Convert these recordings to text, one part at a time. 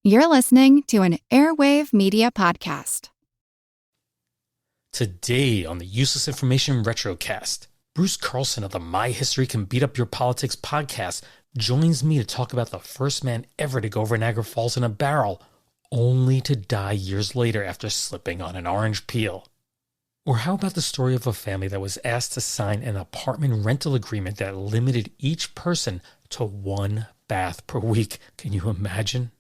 You're listening to an Airwave Media Podcast. Today on the Useless Information Retrocast, Bruce Carlson of the My History Can Beat Up Your Politics podcast joins me to talk about the first man ever to go over Niagara Falls in a barrel, only to die years later after slipping on an orange peel. Or how about the story of a family that was asked to sign an apartment rental agreement that limited each person to 1 bath per week? Can you imagine?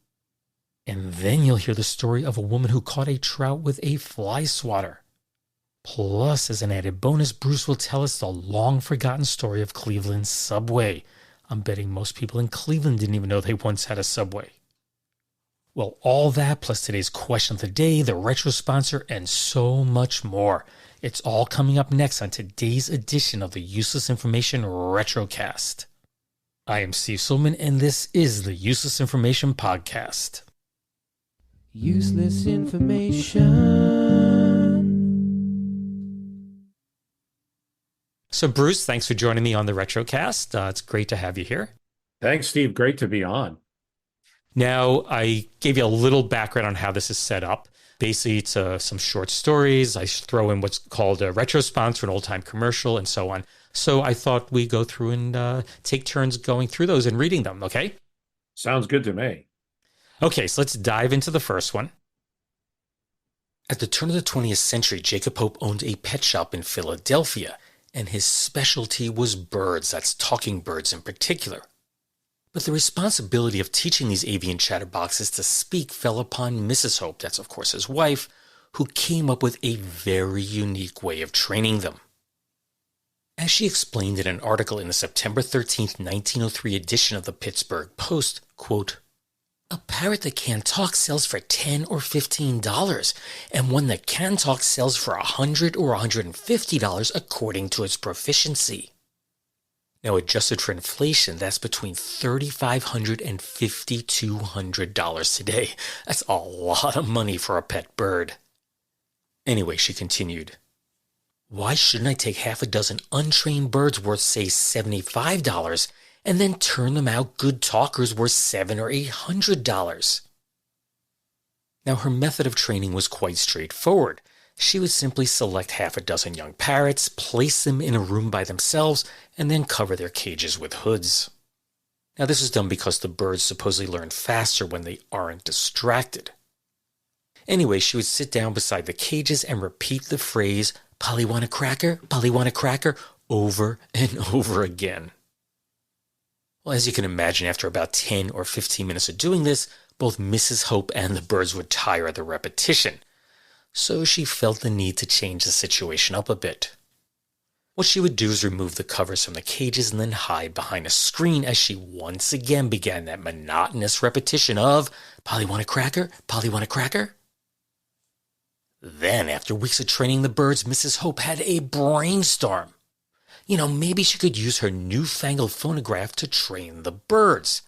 And then you'll hear the story of a woman who caught a trout with a fly swatter. Plus, as an added bonus, Bruce will tell us the long-forgotten story of Cleveland's subway. I'm betting most people in Cleveland didn't even know they once had a subway. Well, all that, plus today's question of the day, the retro sponsor, and so much more. It's all coming up next on today's edition of the Useless Information Retrocast. I am Steve Silman, and this is the Useless Information Podcast. Useless information. So Bruce, thanks for joining me on the Retrocast. It's great to have you here. Thanks, Steve. Great to be on. Now, I gave you a little background on how this is set up. Basically, it's some short stories. I throw in what's called a retro sponsor, an old-time commercial, and so on. So I thought we'd go through and take turns going through those and reading them, okay? Sounds good to me. Okay, so let's dive into the first one. At the turn of the 20th century, Jacob Hope owned a pet shop in Philadelphia, and his specialty was birds, that's talking birds in particular. But the responsibility of teaching these avian chatterboxes to speak fell upon Mrs. Hope, that's of course his wife, who came up with a very unique way of training them. As she explained in an article in the September 13th, 1903 edition of the Pittsburgh Post, quote, "A parrot that can't talk sells for $10 or $15, and one that can talk sells for $100 or $150 according to its proficiency." Now, adjusted for inflation, that's between $3,500 and $5,200 today. That's a lot of money for a pet bird. Anyway, she continued, "Why shouldn't I take half a dozen untrained birds worth, say, $75, and then turn them out good talkers worth $700 or $800? Now, her method of training was quite straightforward. She would simply select half a dozen young parrots, place them in a room by themselves, and then cover their cages with hoods. Now, this is done because the birds supposedly learn faster when they aren't distracted. Anyway, she would sit down beside the cages and repeat the phrase, "Polly want a cracker? Polly want a cracker?" over and over again. Well, as you can imagine, after about 10 or 15 minutes of doing this, both Mrs. Hope and the birds would tire of the repetition. So she felt the need to change the situation up a bit. What she would do is remove the covers from the cages and then hide behind a screen as she once again began that monotonous repetition of, "Polly want a cracker? Polly want a cracker?" Then, after weeks of training the birds, Mrs. Hope had a brainstorm. Maybe she could use her newfangled phonograph to train the birds.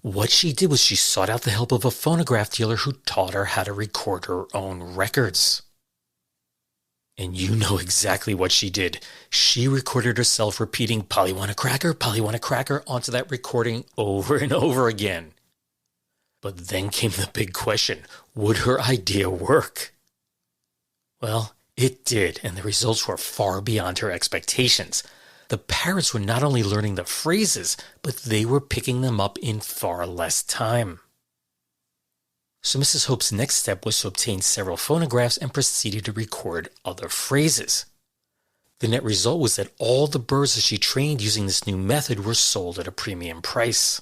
What she did was she sought out the help of a phonograph dealer who taught her how to record her own records. And you know exactly what she did. She recorded herself repeating, "Polly want a cracker? Polly want a cracker?" onto that recording over and over again. But then came the big question. Would her idea work? Well, it did, and the results were far beyond her expectations. The parrots were not only learning the phrases, but they were picking them up in far less time. So Mrs. Hope's next step was to obtain several phonographs and proceeded to record other phrases. The net result was that all the birds that she trained using this new method were sold at a premium price.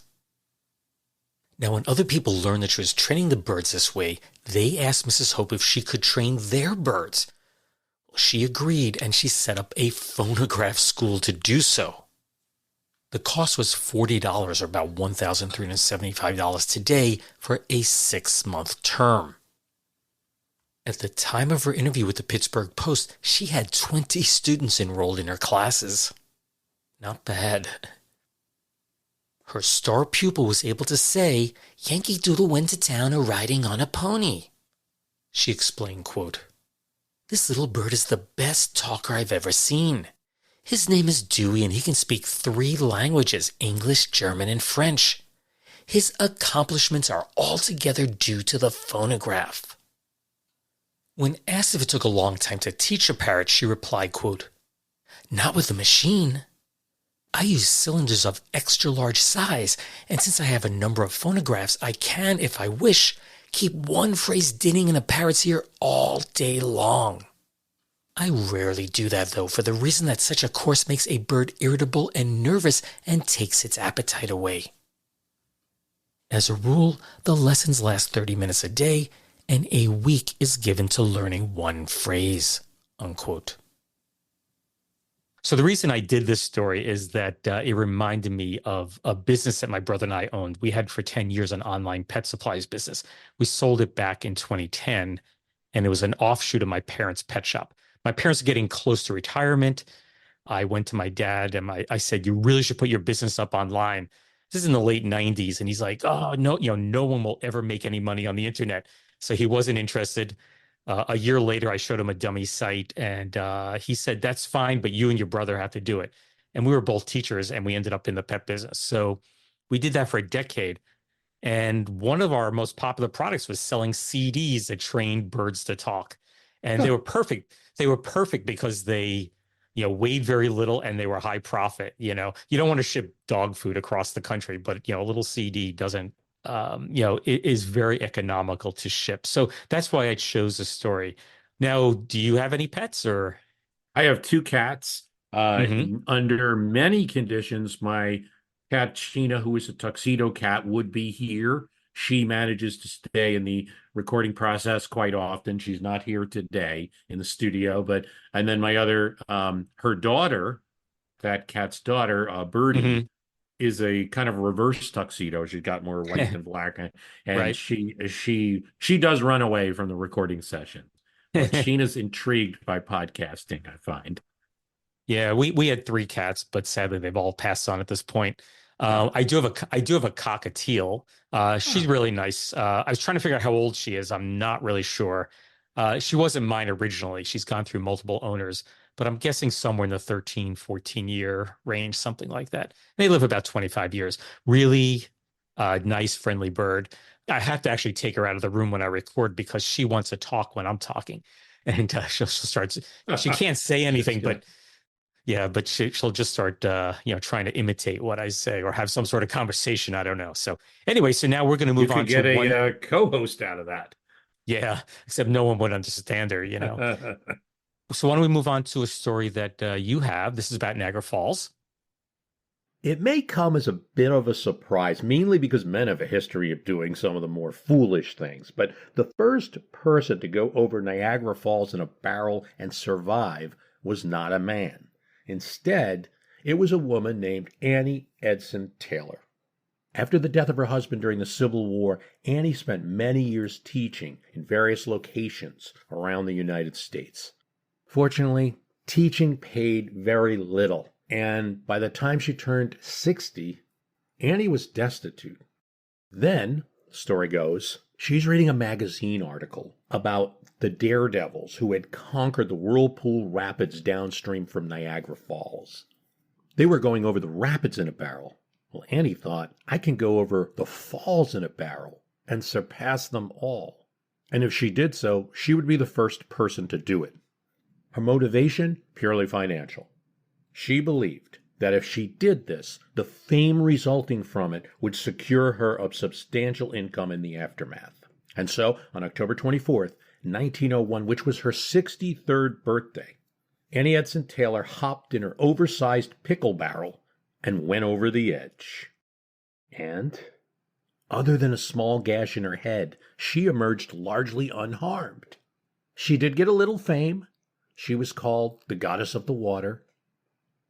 Now, when other people learned that she was training the birds this way, they asked Mrs. Hope if she could train their birds. She agreed, and she set up a phonograph school to do so. The cost was $40, or about $1,375 today, for a 6-month term. At the time of her interview with the Pittsburgh Post, she had 20 students enrolled in her classes. Not bad. Her star pupil was able to say, "Yankee Doodle went to town a-riding on a pony." She explained, quote, "This little bird is the best talker I've ever seen. His name is Dewey, and he can speak 3 languages, English, German, and French. his accomplishments are altogether due to the phonograph. When asked if it took a long time to teach a parrot, she replied, quote, "Not with the machine. I use cylinders of extra large size, and since I have a number of phonographs, I can, if I wish, keep one phrase dinning in a parrot's ear all day long. I rarely do that, though, for the reason that such a course makes a bird irritable and nervous and takes its appetite away. As a rule, the lessons last 30 minutes a day, and a week is given to learning one phrase." Unquote. So the reason I did this story is that it reminded me of a business that my brother and I owned. We had for 10 years an online pet supplies business. We sold it back in 2010, and it was an offshoot of my parents' pet shop. My parents are getting close to retirement. I went to my dad and I said, "You really should put your business up online." This is in the late 90s. And he's like, "Oh, no, no one will ever make any money on the internet." So he wasn't interested. A year later, I showed him a dummy site, and he said, "That's fine, but you and your brother have to do it." And we were both teachers, and we ended up in the pet business. So we did that for a decade. And one of our most popular products was selling CDs that trained birds to talk. And they were perfect. They were perfect because they, weighed very little and they were high profit. You don't want to ship dog food across the country, but, a little CD doesn't, it is very economical to ship. So that's why I chose the story. Now, do you have any pets or? I have two cats. Mhm. Under many conditions, my cat Sheena, who is a tuxedo cat, would be here. She manages to stay in the recording process quite often. She's not here today in the studio, and then my other, her daughter, that cat's daughter, Birdie, Mhm. is a kind of reverse tuxedo. She's got more white than black, and Right. she does run away from the recording session. But Sheena's intrigued by podcasting, I find. Yeah, we had three cats, but sadly they've all passed on at this point. Oh, I do have a cockatiel. She's huh. really nice. I was trying to figure out how old she is. I'm not really sure. She wasn't mine originally. She's gone through multiple owners, but I'm guessing somewhere in the 13, 14-year range, something like that. They live about 25 years. Really nice, friendly bird. I have to actually take her out of the room when I record because she wants to talk when I'm talking, and she'll start. She can't say That's anything, good. but yeah, but she'll just start, trying to imitate what I say or have some sort of conversation. I don't know. So anyway, so now we're going to You move on could to get one. a co-host out of that. Yeah, except no one would understand her. So why don't we move on to a story that you have? This is about Niagara Falls. It may come as a bit of a surprise, mainly because men have a history of doing some of the more foolish things. But the first person to go over Niagara Falls in a barrel and survive was not a man. Instead, it was a woman named Annie Edson Taylor. After the death of her husband during the Civil War, Annie spent many years teaching in various locations around the United States. Fortunately, teaching paid very little, and by the time she turned 60, Annie was destitute. Then, the story goes, she's reading a magazine article about the daredevils who had conquered the Whirlpool Rapids downstream from Niagara Falls. They were going over the rapids in a barrel. Well, Annie thought, I can go over the falls in a barrel and surpass them all. And if she did so, she would be the first person to do it. Her motivation, purely financial. She believed that if she did this, the fame resulting from it would secure her a substantial income in the aftermath. And so, on October 24th, 1901, which was her 63rd birthday, Annie Edson Taylor hopped in her oversized pickle barrel and went over the edge. And, other than a small gash in her head, she emerged largely unharmed. She did get a little fame. She was called the Goddess of the Water.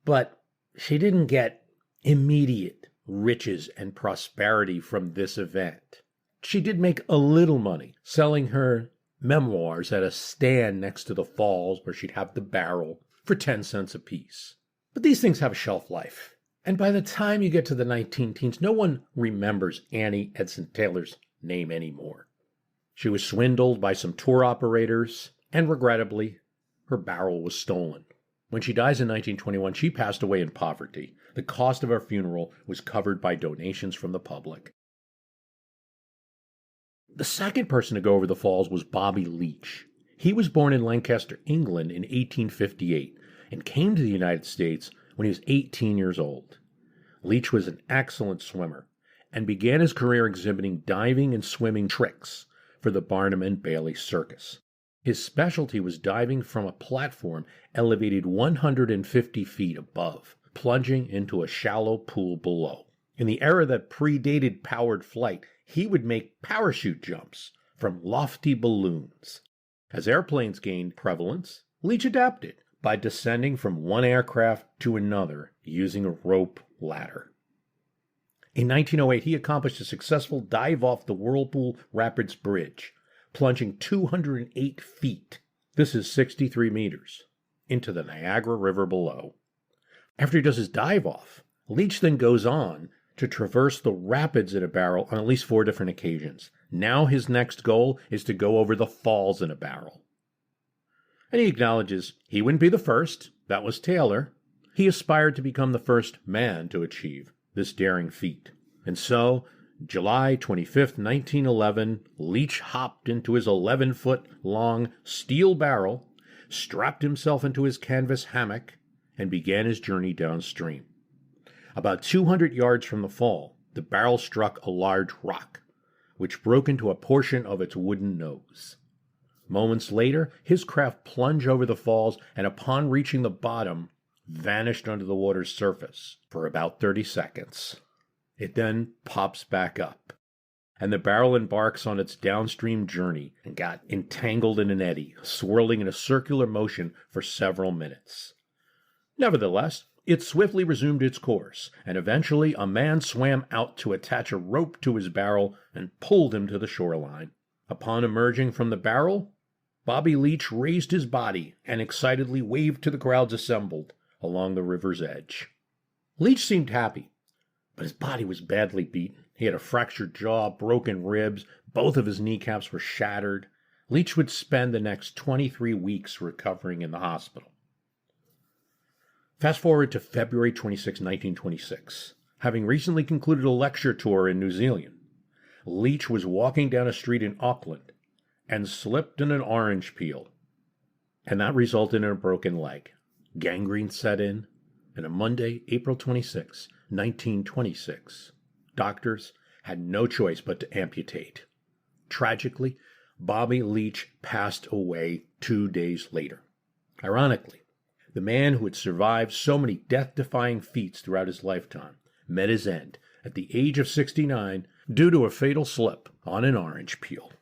But she didn't get immediate riches and prosperity from this event. She did make a little money selling her memoirs at a stand next to the falls where she'd have the barrel for 10 cents apiece. But these things have a shelf life. And by the time you get to the 19-teens, no one remembers Annie Edson Taylor's name anymore. She was swindled by some tour operators, and regrettably, her barrel was stolen. When she dies in 1921, she passed away in poverty. The cost of her funeral was covered by donations from the public. The second person to go over the falls was Bobby Leach. He was born in Lancaster, England in 1858 and came to the United States when he was 18 years old. Leach was an excellent swimmer and began his career exhibiting diving and swimming tricks for the Barnum and Bailey Circus. His specialty was diving from a platform elevated 150 feet above, plunging into a shallow pool below. In the era that predated powered flight, he would make parachute jumps from lofty balloons. As airplanes gained prevalence, Leach adapted by descending from one aircraft to another using a rope ladder. In 1908, he accomplished a successful dive off the Whirlpool Rapids Bridge, plunging 208 feet, this is 63 meters, into the Niagara River below. After he does his dive off, Leach then goes on to traverse the rapids in a barrel on at least 4 different occasions. Now his next goal is to go over the falls in a barrel. And he acknowledges he wouldn't be the first, that was Taylor. He aspired to become the first man to achieve this daring feat. And so, July 25th, 1911, Leach hopped into his 11-foot-long steel barrel, strapped himself into his canvas hammock, and began his journey downstream. About 200 yards from the fall, the barrel struck a large rock, which broke into a portion of its wooden nose. Moments later, his craft plunged over the falls and upon reaching the bottom, vanished under the water's surface for about 30 seconds. It then pops back up, and the barrel embarks on its downstream journey and got entangled in an eddy, swirling in a circular motion for several minutes. Nevertheless, it swiftly resumed its course, and eventually a man swam out to attach a rope to his barrel and pulled him to the shoreline. Upon emerging from the barrel, Bobby Leach raised his body and excitedly waved to the crowds assembled along the river's edge. Leach seemed happy, but his body was badly beaten. He had a fractured jaw, broken ribs, both of his kneecaps were shattered. Leach would spend the next 23 weeks recovering in the hospital. Fast forward to February 26, 1926. Having recently concluded a lecture tour in New Zealand, Leach was walking down a street in Auckland and slipped in an orange peel, and that resulted in a broken leg. Gangrene set in, and on Monday, April 26, 1926, doctors had no choice but to amputate. Tragically, Bobby Leach passed away 2 days later. Ironically, the man who had survived so many death-defying feats throughout his lifetime met his end at the age of 69 due to a fatal slip on an orange peel.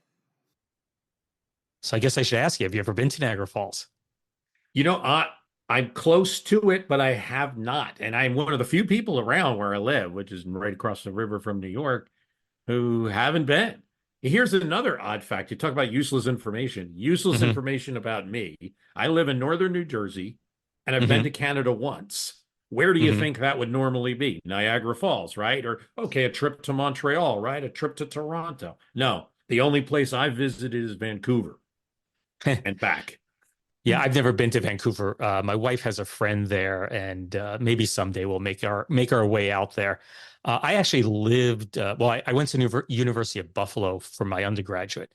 So I guess I should ask you, have you ever been to Niagara Falls? You know, I'm close to it, but I have not. And I'm one of the few people around where I live, which is right across the river from New York, who haven't been. Here's another odd fact. You talk about useless information. Useless information about me. I live in northern New Jersey, and I've been to Canada once. Where do you think that would normally be? Niagara Falls, right? Or, okay, a trip to Montreal, right? A trip to Toronto. No, the only place I've visited is Vancouver and back. Yeah, I've never been to Vancouver. My wife has a friend there, and maybe someday we'll make our way out there. I actually lived, I went to University of Buffalo for my undergraduate,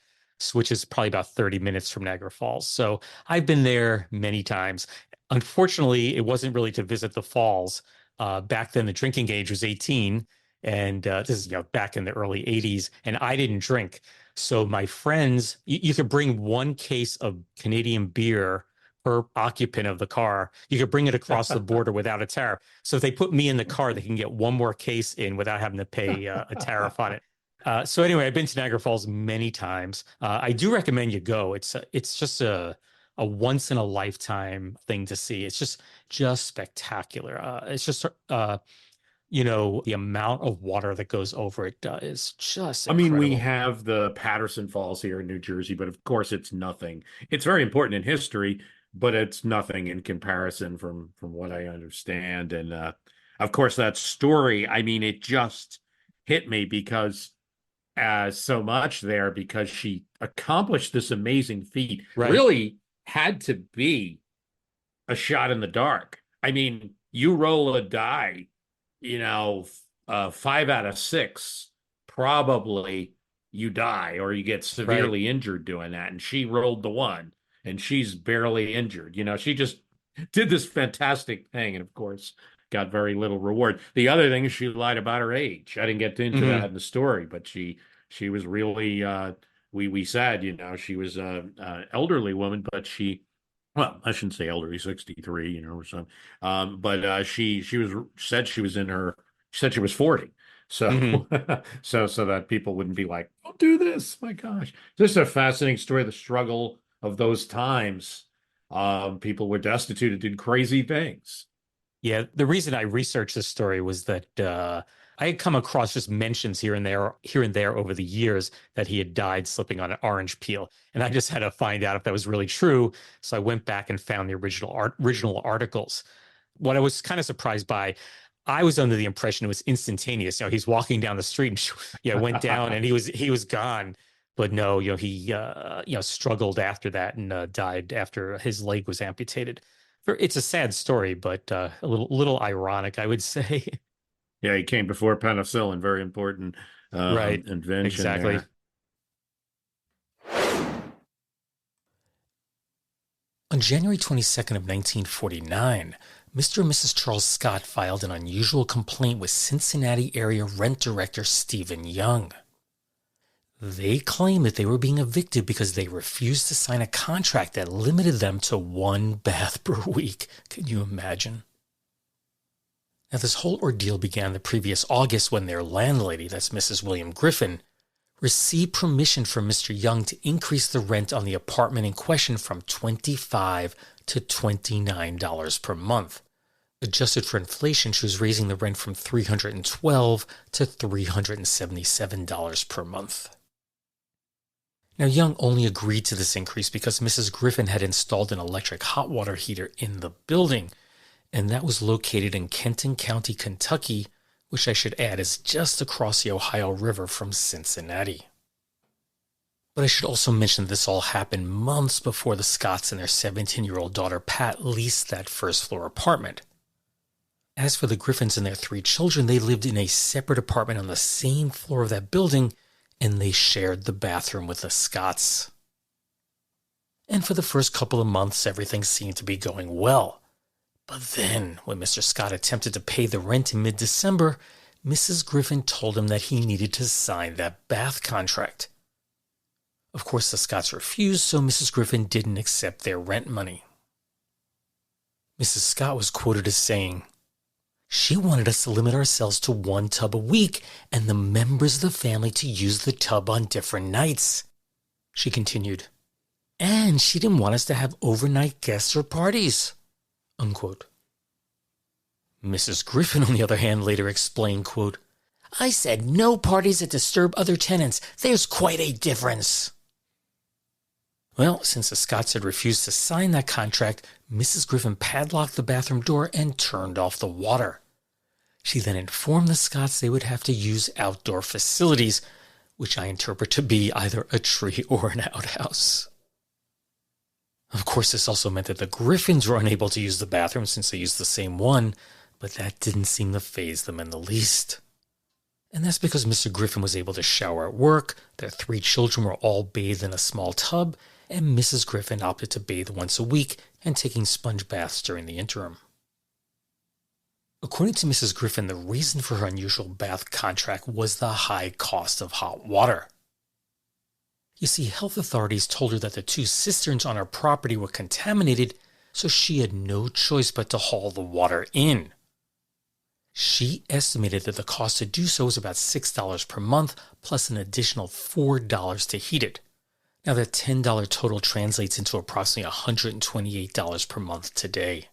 which is probably about 30 minutes from Niagara Falls. So I've been there many times. Unfortunately, it wasn't really to visit the falls. Back then, the drinking age was 18, and this is back in the early 80s, and I didn't drink. So my friends, you could bring 1 case of Canadian beer per occupant of the car. You could bring it across the border without a tariff. So if they put me in the car, they can get 1 more case in without having to pay a tariff on it. So anyway, I've been to Niagara Falls many times. I do recommend you go. It's just a once in a lifetime thing to see. It's just spectacular. It's just the amount of water that goes over it is just incredible. I mean, we have the Patterson Falls here in New Jersey, but of course it's nothing. It's very important in history, but it's nothing in comparison from what I understand. And of course, that story, I mean, it just hit me because so much there, because she accomplished this amazing feat. Right. Really had to be a shot in the dark. I mean, you roll a die, 5 out of 6 probably you die or you get Right. severely injured doing that. And she rolled the one and she's barely injured. She just did this fantastic thing. And of course, got very little reward. The other thing is she lied about her age. I didn't get into that Hmm. in the story, but she was really we said, she was a elderly woman, but well, I shouldn't say elderly, 63, or something. But she was said she was in her she said she was 40. So Hmm. so that people wouldn't be like, don't do this. My gosh. This is a fascinating story, the struggle of those times. People were destitute and did crazy things. Yeah, the reason I researched this story was that I had come across just mentions here and there over the years that he had died slipping on an orange peel, and I just had to find out if that was really true. So I went back and found the original articles. What I was kind of surprised by, I was under the impression it was instantaneous. He's walking down the street and went down and he was gone. But no, he struggled after that and died after his leg was amputated. It's a sad story, but a little ironic, I would say. Yeah, he came before penicillin, very important Right. invention Exactly. there. On January 22nd of 1949, Mr. and Mrs. Charles Scott filed an unusual complaint with Cincinnati area rent director Stephen Young. They claimed that they were being evicted because they refused to sign a contract that limited them to one bath per week. Can you imagine? Now, this whole ordeal began the previous August when their landlady, that's Mrs. William Griffin, received permission from Mr. Young to increase the rent on the apartment in question from $25 to $29 per month. Adjusted for inflation, she was raising the rent from $312 to $377 per month. Now, Young only agreed to this increase because Mrs. Griffin had installed an electric hot water heater in the building, and that was located in Kenton County, Kentucky, which I should add is just across the Ohio River from Cincinnati. But I should also mention this all happened months before the Scotts and their 17-year-old daughter Pat leased that first-floor apartment. As for the Griffins and their 3 children, they lived in a separate apartment on the same floor of that building, and they shared the bathroom with the Scotts. And for the first couple of months, everything seemed to be going well. But then, when Mr. Scott attempted to pay the rent in mid-December, Mrs. Griffin told him that he needed to sign that bath contract. Of course, the Scotts refused, so Mrs. Griffin didn't accept their rent money. Mrs. Scott was quoted as saying, "She wanted us to limit ourselves to 1 tub a week and the members of the family to use the tub on different nights." She continued, "And she didn't want us to have overnight guests or parties." Unquote. Mrs. Griffin, on the other hand, later explained, quote, "I said no parties that disturb other tenants. There's quite a difference." Well, since the Scotts had refused to sign that contract, Mrs. Griffin padlocked the bathroom door and turned off the water. She then informed the Scotts they would have to use outdoor facilities, which I interpret to be either a tree or an outhouse. Of course, this also meant that the Griffins were unable to use the bathroom since they used the same one, but that didn't seem to faze them in the least. And that's because Mr. Griffin was able to shower at work, their 3 children were all bathed in a small tub, and Mrs. Griffin opted to bathe once a week and taking sponge baths during the interim. According to Mrs. Griffin, the reason for her unusual bath contract was the high cost of hot water. You see, health authorities told her that the 2 cisterns on her property were contaminated, so she had no choice but to haul the water in. She estimated that the cost to do so was about $6 per month, plus an additional $4 to heat it. Now that $10 total translates into approximately $128 per month today.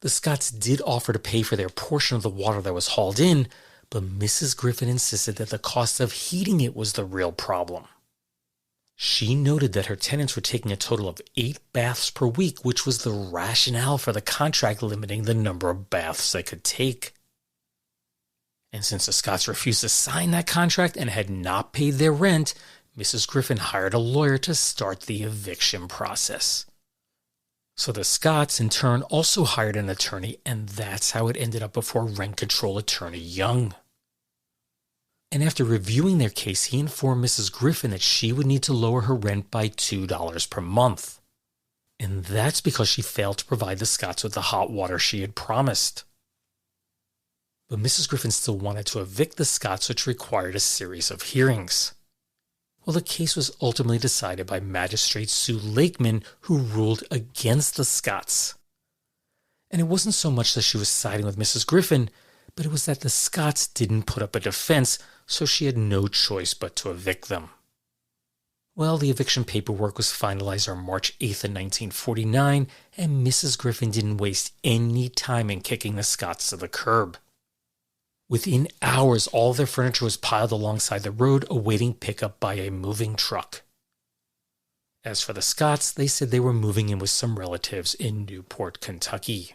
The Scotts did offer to pay for their portion of the water that was hauled in, but Mrs. Griffin insisted that the cost of heating it was the real problem. She noted that her tenants were taking a total of 8 baths per week, which was the rationale for the contract limiting the number of baths they could take. And since the Scotts refused to sign that contract and had not paid their rent, Mrs. Griffin hired a lawyer to start the eviction process. So the Scotts, in turn, also hired an attorney, and that's how it ended up before rent control attorney Young. And after reviewing their case, he informed Mrs. Griffin that she would need to lower her rent by $2 per month. And that's because she failed to provide the Scotts with the hot water she had promised. But Mrs. Griffin still wanted to evict the Scotts, which required a series of hearings. Well, the case was ultimately decided by Magistrate Sue Lakeman, who ruled against the Scotts. And it wasn't so much that she was siding with Mrs. Griffin, but it was that the Scotts didn't put up a defense, so she had no choice but to evict them. Well, the eviction paperwork was finalized on March 8th of 1949, and Mrs. Griffin didn't waste any time in kicking the Scotts to the curb. Within hours, all their furniture was piled alongside the road, awaiting pickup by a moving truck. As for the Scotts, they said they were moving in with some relatives in Newport, Kentucky.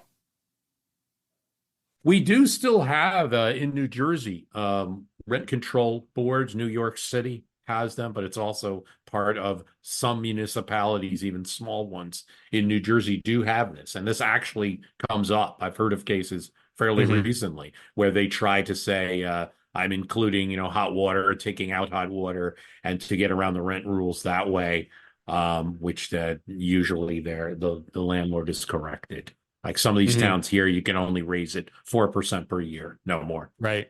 We do still have in New Jersey rent control boards. New York City has them, but it's also part of some municipalities, even small ones in New Jersey do have this. And this actually comes up. I've heard of cases fairly recently where they try to say, I'm including, hot water or taking out hot water, and to get around the rent rules that way, which usually the landlord is corrected. Like some of these towns here, you can only raise it 4% per year, no more. Right.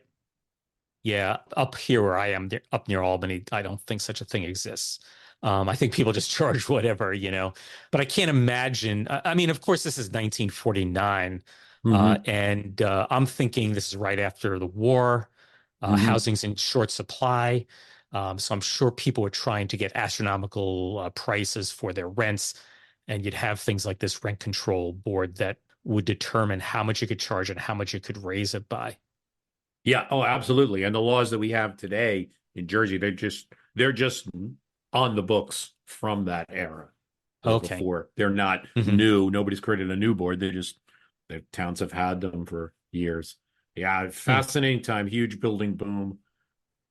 Yeah, up here where I am, up near Albany, I don't think such a thing exists. I think people just charge whatever, But I can't imagine. I mean, of course, this is 1949, and I'm thinking this is right after the war. Housing's in short supply, so I'm sure people were trying to get astronomical prices for their rents, and you'd have things like this rent control board that would determine how much you could charge and how much you could raise it by. Yeah, oh, absolutely. And the laws that we have today in Jersey, they're just on the books from that era. Okay. Before. They're not new. Nobody's created a new board. The towns have had them for years. Yeah, fascinating time. Huge building boom.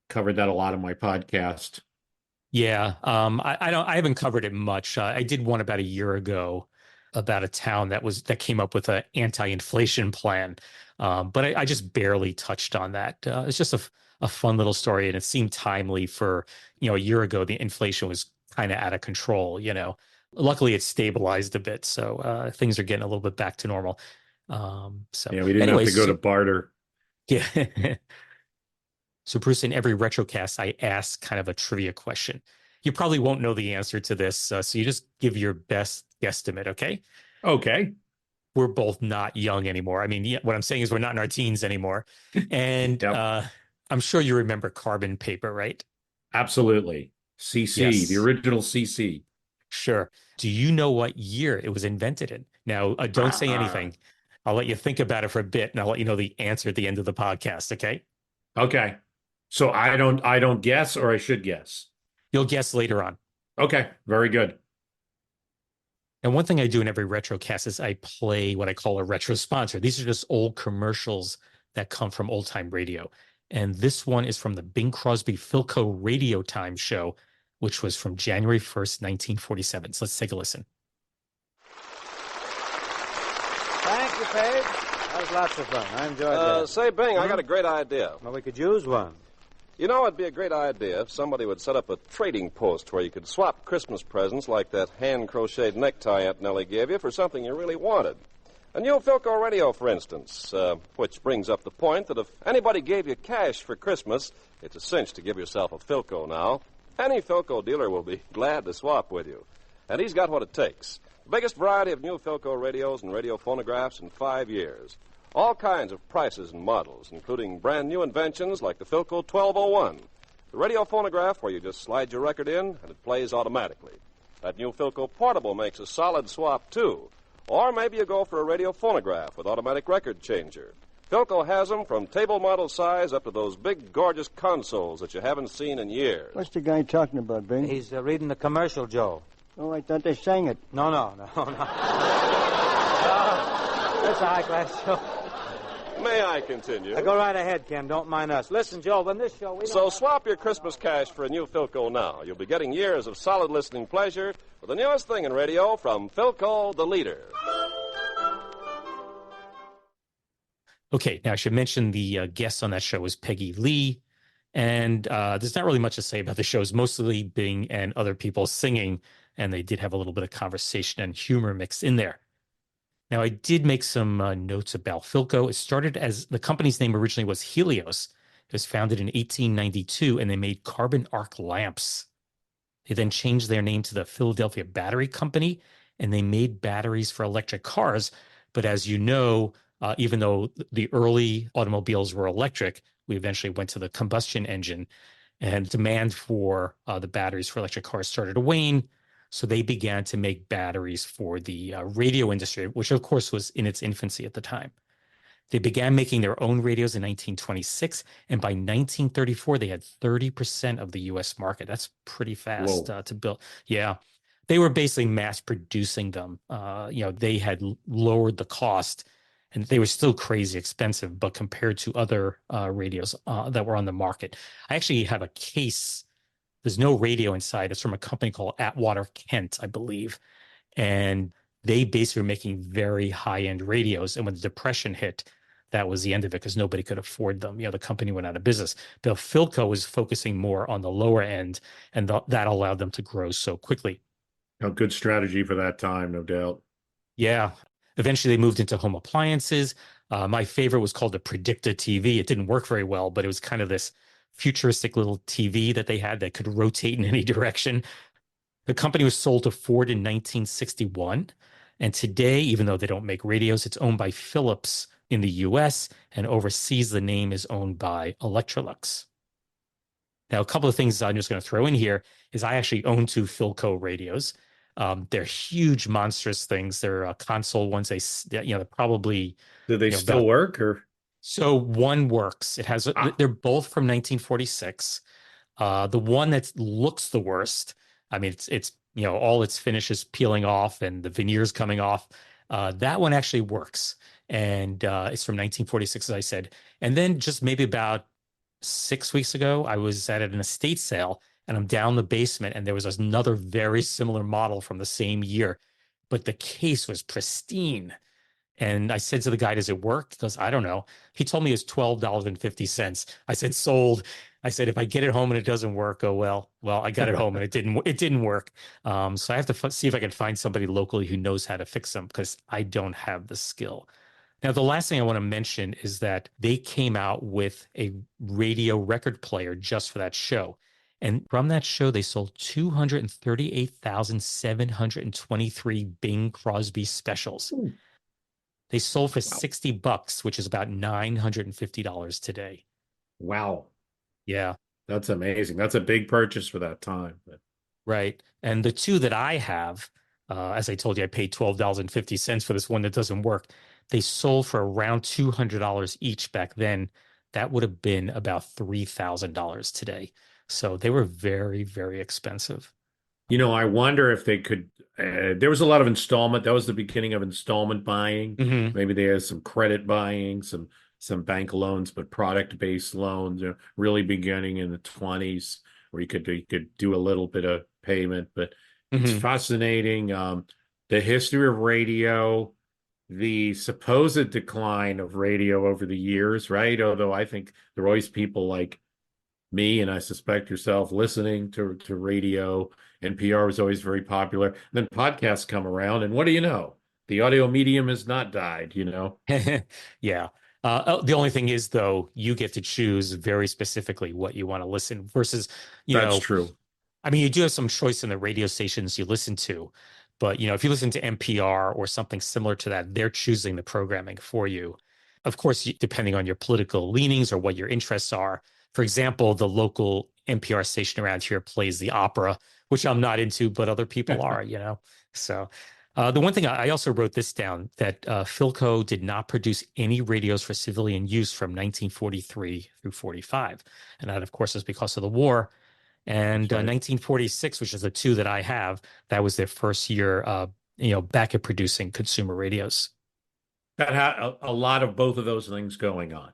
Covered that a lot in my podcast. Yeah, I haven't covered it much. I did one about a year ago about a town that came up with an anti-inflation plan, but I just barely touched on that. It's just a fun little story, and it seemed timely for a year ago. The inflation was kind of out of control. Luckily it stabilized a bit, so things are getting a little bit back to normal. Yeah, we didn't have to go to barter. Yeah. So Bruce, in every retrocast, I ask kind of a trivia question. You probably won't know the answer to this, so you just give your best guesstimate, okay? Okay. We're both not young anymore. I mean, what I'm saying is we're not in our teens anymore. And I'm sure you remember carbon paper, right? Absolutely. CC, yes. The original CC. Sure. Do you know what year it was invented in? Now, don't say anything. I'll let you think about it for a bit, and I'll let you know the answer at the end of the podcast, okay? Okay. So I don't guess, or I should guess? You'll guess later on. Okay, very good. And one thing I do in every retrocast is I play what I call a retro sponsor. These are just old commercials that come from old time radio. And this one is from the Bing Crosby Philco Radio Time show, which was from January 1st, 1947. So let's take a listen. Thank you, Paige. That was lots of fun. I enjoyed that. Say, Bing, I got a great idea. Well, we could use one. It'd be a great idea if somebody would set up a trading post where you could swap Christmas presents like that hand-crocheted necktie Aunt Nellie gave you for something you really wanted. A new Philco radio, for instance, which brings up the point that if anybody gave you cash for Christmas, it's a cinch to give yourself a Philco now. Any Philco dealer will be glad to swap with you. And he's got what it takes. The biggest variety of new Philco radios and radio phonographs in 5 years. All kinds of prices and models, including brand new inventions like the Philco 1201. The radio phonograph where you just slide your record in and it plays automatically. That new Philco portable makes a solid swap, too. Or maybe you go for a radio phonograph with automatic record changer. Philco has them from table model size up to those big, gorgeous consoles that you haven't seen in years. What's the guy talking about, Bing? He's reading the commercial, Joe. Oh, I thought they sang it. No. That's a high-class show. May I continue? Go right ahead, Ken. Don't mind us. Listen, Joe, on this show, So swap your Christmas cash for a new Philco now. You'll be getting years of solid listening pleasure with the newest thing in radio from Philco, the leader. Okay, now I should mention the guest on that show was Peggy Lee. And there's not really much to say about the shows, mostly Bing and other people singing, and they did have a little bit of conversation and humor mixed in there. Now, I did make some notes about Philco. It started as the company's name originally was Helios. It was founded in 1892, and they made carbon arc lamps. They then changed their name to the Philadelphia Battery Company, and they made batteries for electric cars. But as you know, even though the early automobiles were electric, we eventually went to the combustion engine, and demand for the batteries for electric cars started to wane. So they began to make batteries for the radio industry, which of course was in its infancy at the time. They began making their own radios in 1926, and by 1934, they had 30% of the US market. That's pretty fast to build. Yeah. They were basically mass producing them. They had lowered the cost, and they were still crazy expensive, but compared to other radios that were on the market. I actually have a case. There's no radio inside. It's from a company called Atwater Kent, I believe. And they basically were making very high-end radios. And when the Depression hit, that was the end of it because nobody could afford them. The company went out of business. Bill Philco was focusing more on the lower end, and that allowed them to grow so quickly. A good strategy for that time, no doubt. Yeah. Eventually, they moved into home appliances. My favorite was called the Predicta TV. It didn't work very well, but it was kind of this futuristic little TV that they had that could rotate in any direction. The company was sold to Ford in 1961. And today, even though they don't make radios, it's owned by Philips in the US, and overseas, the name is owned by Electrolux. Now, a couple of things I'm just going to throw in here is I actually own two Philco radios. They're huge, monstrous things. They're console ones. They're probably. Do they still work or? So one works. It has. They're both from 1946. The one that looks the worst. I mean, it's all its finishes peeling off and the veneers coming off. That one actually works, and it's from 1946, as I said. And then just maybe about 6 weeks ago, I was at an estate sale, and I'm down the basement, and there was another very similar model from the same year, but the case was pristine. And I said to the guy, "Does it work?" He goes, "I don't know." He told me it was $12.50. I said, "Sold." I said, "If I get it home and it doesn't work, oh well." Well, I got it home and it didn't work. So I have to see if I can find somebody locally who knows how to fix them because I don't have the skill. Now, the last thing I want to mention is that they came out with a radio record player just for that show. And from that show, they sold 238,723 Bing Crosby specials. Ooh. They sold for $60, which is about $950 today. Wow. Yeah. That's amazing. That's a big purchase for that time. Right. And the two that I have, as I told you, I paid $12.50 for this one that doesn't work. They sold for around $200 each back then. That would have been about $3,000 today. So they were very, very expensive. I wonder if they could. There was a lot of installment. That was the beginning of installment buying. Mm-hmm. Maybe they had some credit buying, some bank loans, but product-based loans. Really beginning in the 20s, where you could do a little bit of payment. But it's fascinating. The history of radio, the supposed decline of radio over the years, right? Although I think there are always people like me, and I suspect yourself, listening to radio. NPR was always very popular. And then podcasts come around, and what do you know? The audio medium has not died, Yeah. The only thing is, though, you get to choose very specifically what you want to listen versus, That's true. I mean, you do have some choice in the radio stations you listen to, but, if you listen to NPR or something similar to that, they're choosing the programming for you. Of course, depending on your political leanings or what your interests are. For example, the local NPR station around here plays the opera, which I'm not into, but other people are, So the one thing I also wrote this down, that Philco did not produce any radios for civilian use from 1943 through 45. And that, of course, is because of the war. And 1946, which is the two that I have, that was their first year, back at producing consumer radios. That had a lot of both of those things going on.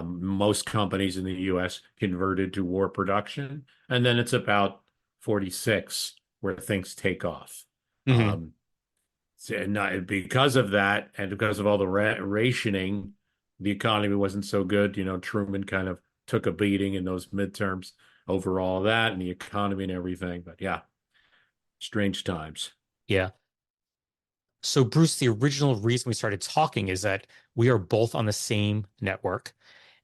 Most companies in the U.S. converted to war production, and then it's about 46 where things take off. Mm-hmm. And because of that, and because of all the rationing, the economy wasn't so good. Truman kind of took a beating in those midterms over all of that and the economy and everything. But yeah, strange times. Yeah. So, Bruce, the original reason we started talking is that we are both on the same network.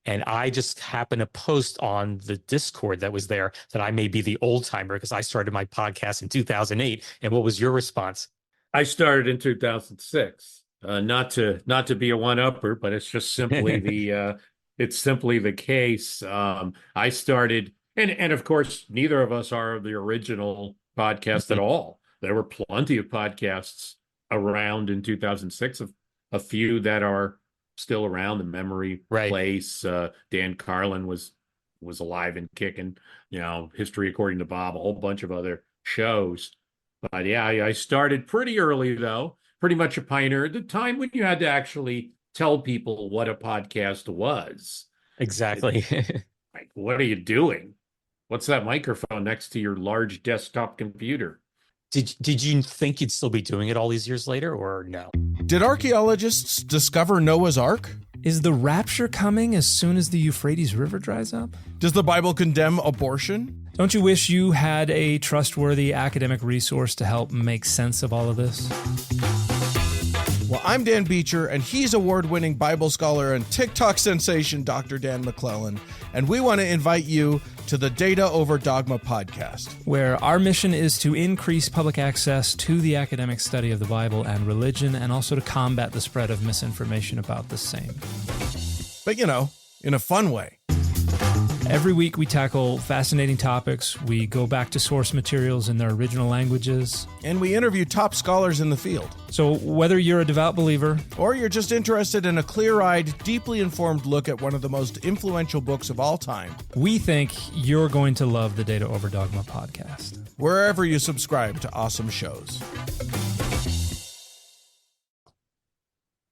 And I just happened to post on the Discord that was there that I may be the old timer because I started my podcast in 2008. And what was your response? I started in 2006. Not to be a one-upper, but it's just simply the case. I started, and of course, neither of us are the original podcast at all. There were plenty of podcasts around in 2006, a few that are still around. The Memory Right. Place, Dan Carlin was alive and kicking. History According to Bob, a whole bunch of other shows. But yeah, I started pretty early, though, pretty much a pioneer at the time when you had to actually tell people what a podcast was. Exactly. Like, what are you doing? What's that microphone next to your large desktop computer? Did you think you'd still be doing it all these years later, or no? Did archaeologists discover Noah's Ark? Is the rapture coming as soon as the Euphrates River dries up? Does the Bible condemn abortion? Don't you wish you had a trustworthy academic resource to help make sense of all of this? Well, I'm Dan Beecher, and he's award-winning Bible scholar and TikTok sensation Dr. Dan McClellan, and we want to invite you to the Data Over Dogma podcast, where our mission is to increase public access to the academic study of the Bible and religion, and also to combat the spread of misinformation about the same. But, in a fun way. Every week we tackle fascinating topics, we go back to source materials in their original languages, and we interview top scholars in the field. So whether you're a devout believer, or you're just interested in a clear-eyed, deeply informed look at one of the most influential books of all time, we think you're going to love the Data Over Dogma podcast, wherever you subscribe to awesome shows.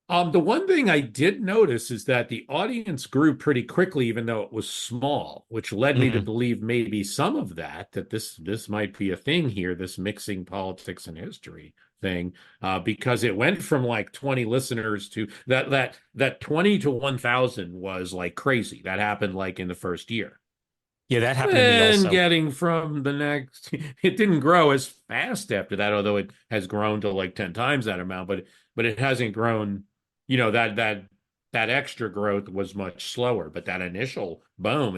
The one thing I did notice is that the audience grew pretty quickly, even though it was small, which led me to believe maybe some of that this might be a thing here, this mixing politics and history thing, because it went from like 20 listeners to that 20 to 1,000 was like crazy. That happened like in the first year. Yeah, that happened to me also. And getting from the next, it didn't grow as fast after that, although it has grown to like 10 times that amount, but it hasn't grown. That extra growth was much slower, but that initial boom,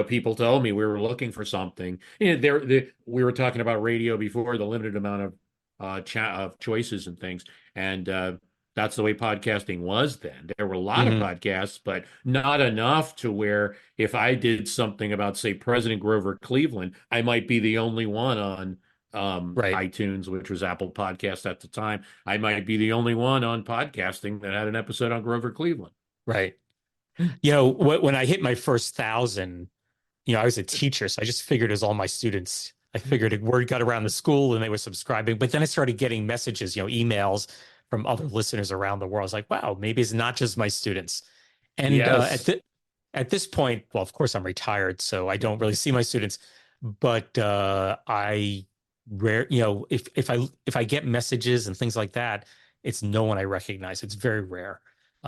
people told me we were looking for something. We were talking about radio before, the limited amount of choices and things, and that's the way podcasting was then. There were a lot of podcasts, but not enough to where if I did something about, say, President Grover Cleveland, I might be the only one on iTunes, which was Apple Podcast at the time. I might be the only one on podcasting that had an episode on Grover Cleveland. Right. When I hit my first 1,000, I was a teacher, so I just figured it was all my students. I figured word got around the school and they were subscribing, but then I started getting messages, emails from other listeners around the world. I was like, wow, maybe it's not just my students. And yes. At this point, well, of course I'm retired, so I don't really see my students, but if I get messages and things like that, it's no one I recognize. It's very rare.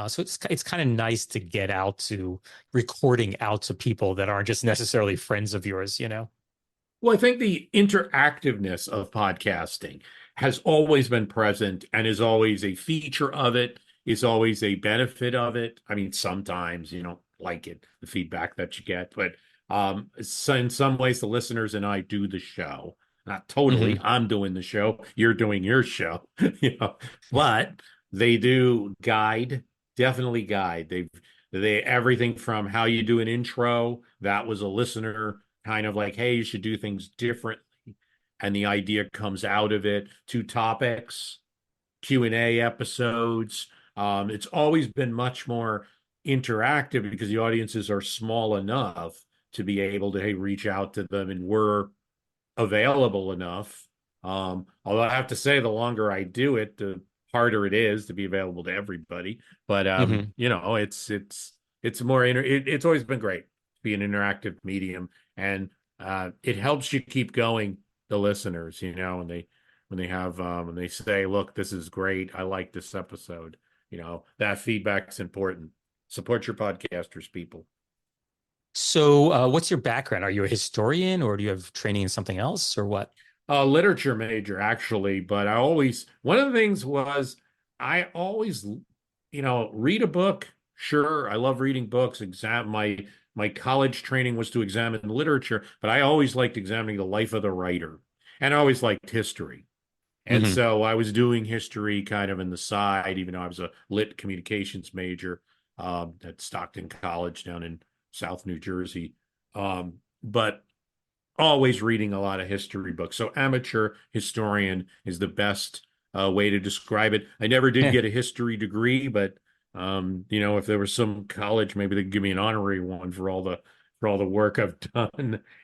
So it's kind of nice to get out to recording out to people that aren't just necessarily friends of yours, Well, I think the interactiveness of podcasting has always been present and is always a feature of it, is always a benefit of it. I mean, sometimes you don't like it, the feedback that you get, but so in some ways the listeners and I do the show. Not totally. I'm doing the show. You're doing your show. But they do definitely guide. They everything from how you do an intro. That was a listener kind of like, hey, you should do things differently, and the idea comes out of it. To topics, Q&A episodes. It's always been much more interactive because the audiences are small enough to be able to reach out to them, and we're available enough. Although I have to say, the longer I do it, the harder it is to be available to everybody. But it's more it's always been great to be an interactive medium, and it helps you keep going. The listeners, when they say, "Look, this is great. I like this episode." That feedback's important. Support your podcasters, people. So, what's your background? Are you a historian or do you have training in something else or what? A literature major, actually, but one of the things was I always, read a book. Sure, I love reading books. My college training was to examine literature, but I always liked examining the life of the writer, and I always liked history. And Hmm. so I was doing history kind of in the side, even though I was a lit communications major at Stockton College down in South New Jersey. But always reading a lot of history books. So amateur historian is the best way to describe it. I never did get a history degree, but if there was some college, maybe they'd give me an honorary one for all the work I've done.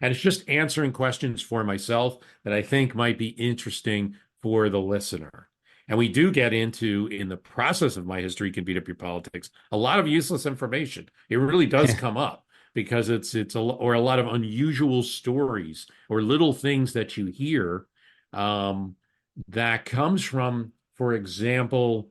And it's just answering questions for myself that I think might be interesting for the listener. And we do get into, in the process of my history can beat up your politics, a lot of useless information. It really does come up because or a lot of unusual stories or little things that you hear that comes from, for example,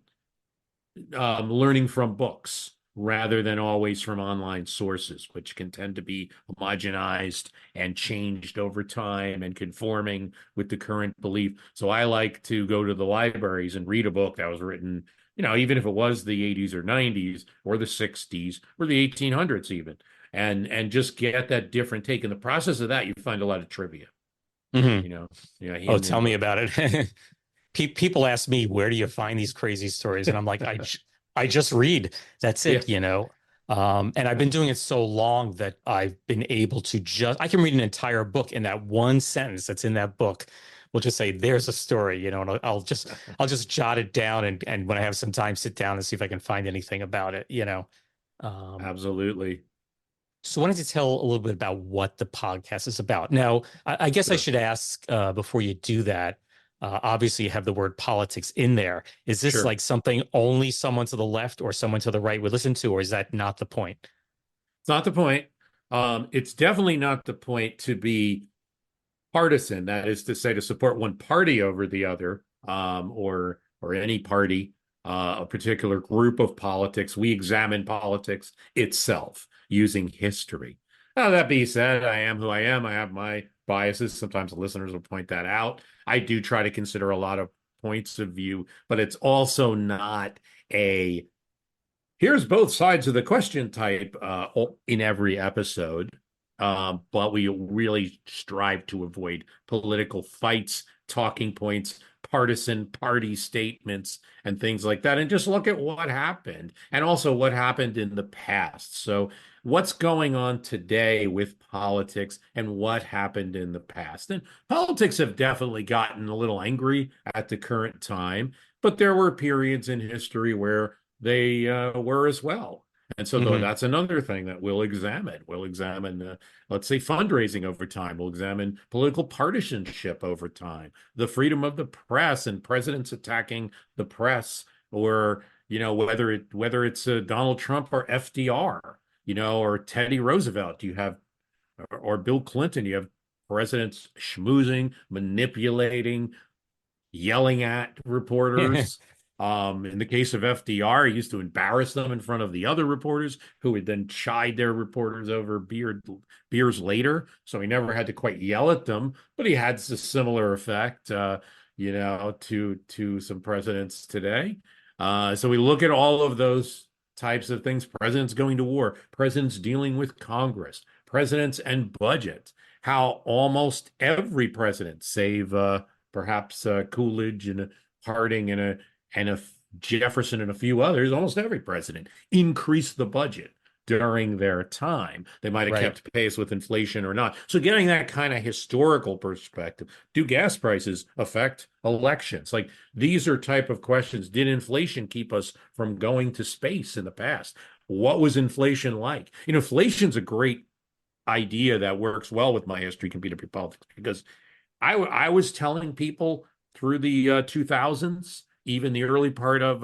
learning from books rather than always from online sources, which can tend to be homogenized and changed over time and conforming with the current belief. So I like to go to the libraries and read a book that was written, even if it was the 80s or 90s or the 60s or the 1800s even, and just get that different take. In the process of that, you find a lot of trivia, Hmm. Oh, hidden in tell me books. about it. People ask me, where do you find these crazy stories? And I'm like, I just read. That's Yeah. it. And I've been doing it so long that I've been able to I can read an entire book in that one sentence that's in that book. We'll just say, there's a story, and I'll just jot it down and when I have some time, sit down and see if I can find anything about it. Um, Absolutely. so I wanted to tell a little bit about what the podcast is about. Now, I guess I Sure. should ask before you do that. Obviously, you have the word politics in there. Is this Sure. like something only someone to the left or someone to the right would listen to, or is that not the point? It's not the point. It's definitely not the point to be partisan. That is to say, to support one party over the other, or any party, a particular group of politics. We examine politics itself using history. Now, that being said, I am who I am. I have my biases. Sometimes the listeners will point that out. I do try to consider a lot of points of view, but it's also not a here's both sides of the question type in every episode. But we really strive to avoid political fights, talking points, partisan party statements, and things like that, and just look at what happened and also what happened in the past. So, what's going on today with politics and what happened in the past? And politics have definitely gotten a little angry at the current time, but there were periods in history where they were as well. And so Hmm. that's another thing that we'll examine. We'll examine, let's say, fundraising over time. We'll examine political partisanship over time, the freedom of the press and presidents attacking the press, or whether it's Donald Trump or FDR, or Teddy Roosevelt. You have or Bill Clinton. You have presidents schmoozing, manipulating, yelling at reporters. In the case of FDR, he used to embarrass them in front of the other reporters who would then chide their reporters over beers later. So he never had to quite yell at them, but he had a similar effect, to some presidents today. So we look at all of those types of things: presidents going to war, presidents dealing with Congress, presidents and budget. How almost every president, save perhaps Coolidge and Harding and a Jefferson and a few others, almost every president increased the budget during their time. They might have Right. kept pace with inflation or not. So getting that kind of historical perspective, do gas prices affect elections? Like, these are type of questions. Did inflation keep us from going to space in the past? What was inflation like? Inflation's a great idea that works well with my history, computer politics, because I was telling people through the 2000s, even the early part of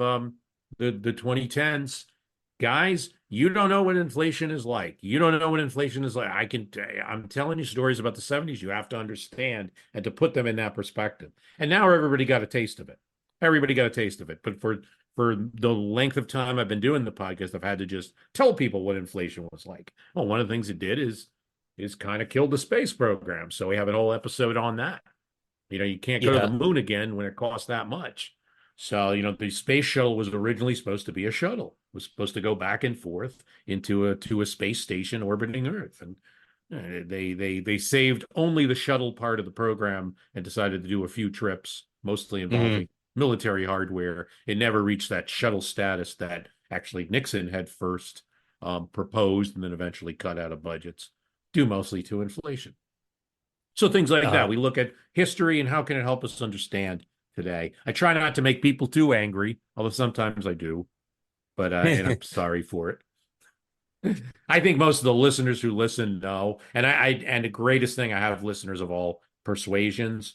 the 2010s, guys, you don't know what inflation is like. You don't know what inflation is like. I'm telling you stories about the 70s you have to understand and to put them in that perspective. And now everybody got a taste of it. Everybody got a taste of it. But for the length of time I've been doing the podcast, I've had to just tell people what inflation was like. Well, one of the things it did is kind of killed the space program. So we have an whole episode on that. You can't go to the moon again when it costs that much. So, the space shuttle was originally supposed to be a shuttle. It was supposed to go back and forth into a space station orbiting Earth. And they saved only the shuttle part of the program and decided to do a few trips, mostly involving military hardware. It never reached that shuttle status that actually Nixon had first proposed and then eventually cut out of budgets, due mostly to inflation. So things like that. We look at history and how can it help us understand today. I try not to make people too angry, although sometimes I do, but and I'm sorry for it. I think most of the listeners who listen know, and the greatest thing, I have listeners of all persuasions.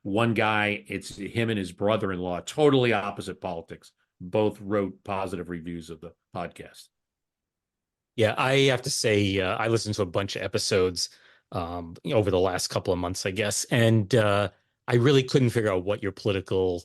One guy, it's him and his brother-in-law, totally opposite politics. Both wrote positive reviews of the podcast. Yeah, I have to say, I listened to a bunch of episodes over the last couple of months, I guess, and I really couldn't figure out what your political,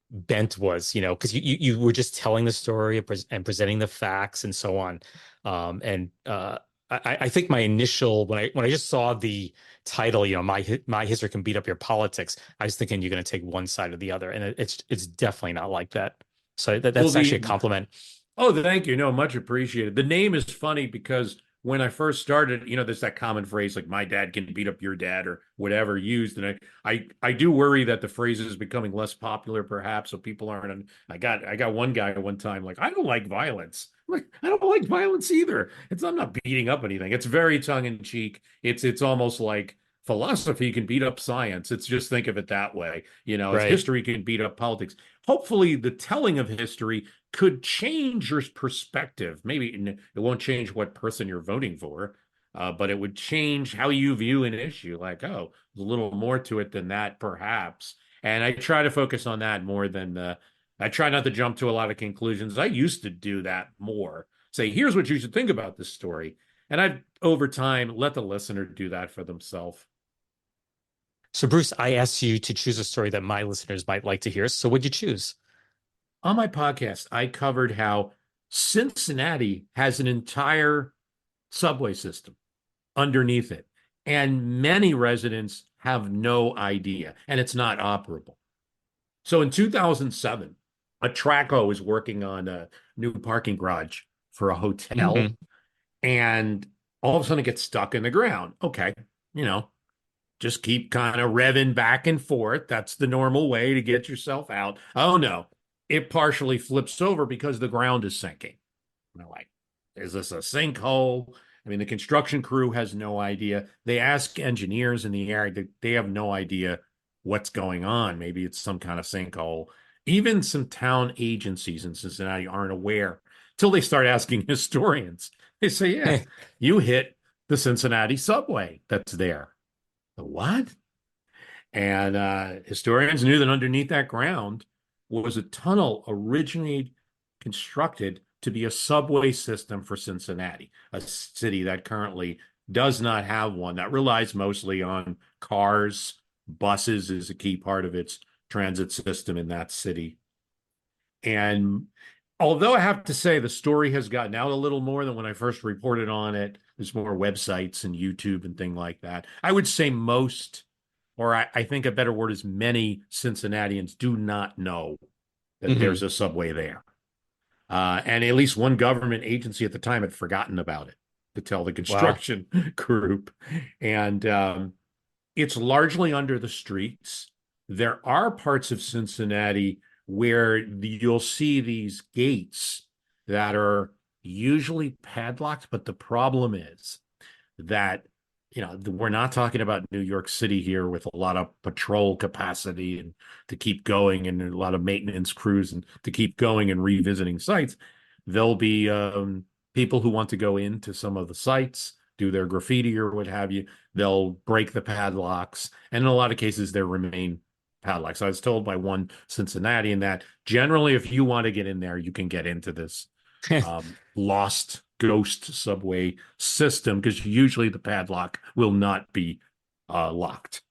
bent was, because you were just telling the story and presenting the facts and so on. I think my initial, when I just saw the title, my history can beat up your politics, I was thinking you're going to take one side or the other, and it's definitely not like that. So that's actually a compliment. Oh, thank you. No, much appreciated. The name is funny because when I first started, there's that common phrase like "my dad can beat up your dad" or whatever used, and I do worry that the phrase is becoming less popular, perhaps, so people aren't. I got one guy at one time like, "I don't like violence." I'm like, I don't like violence either. I'm not beating up anything. It's very tongue in cheek. It's almost like philosophy can beat up science. It's just, think of it that way. It's history can beat up politics. Hopefully, the telling of history could change your perspective. Maybe it won't change what person you're voting for, but it would change how you view an issue. Like, oh, there's a little more to it than that, perhaps. And I try to focus on that more than I try not to jump to a lot of conclusions. I used to do that more. Say, here's what you should think about this story. And I've, over time, let the listener do that for themselves. So, Bruce, I asked you to choose a story that my listeners might like to hear. So what'd you choose? On my podcast, I covered how Cincinnati has an entire subway system underneath it, and many residents have no idea, and it's not operable. So in 2007, a Traco was working on a new parking garage for a hotel, and all of a sudden it gets stuck in the ground. Okay, just keep kind of revving back and forth. That's the normal way to get yourself out. Oh, no. It partially flips over because the ground is sinking. And they're like, is this a sinkhole? I mean, the construction crew has no idea. They ask engineers in the area, they have no idea what's going on. Maybe it's some kind of sinkhole. Even some town agencies in Cincinnati aren't aware till they start asking historians. They say, yeah, you hit the Cincinnati subway that's there. The what? And historians knew that underneath that ground was a tunnel originally constructed to be a subway system for Cincinnati, a city that currently does not have one, that relies mostly on cars. Buses is a key part of its transit system in that city. And although I have to say the story has gotten out a little more than when I first reported on it, there's more websites and YouTube and things like that. I would say most, or I think a better word is many Cincinnatians do not know that there's a subway there. And at least one government agency at the time had forgotten about it to tell the construction group. And it's largely under the streets. There are parts of Cincinnati where you'll see these gates that are usually padlocked, but the problem is that we're not talking about New York City here with a lot of patrol capacity and to keep going and a lot of maintenance crews and to keep going and revisiting sites. There'll be people who want to go into some of the sites, do their graffiti or what have you. They'll break the padlocks, and in a lot of cases there remain padlocks. I was told by one Cincinnatian that generally if you want to get in there, you can get into this lost ghost subway system, because usually the padlock will not be locked.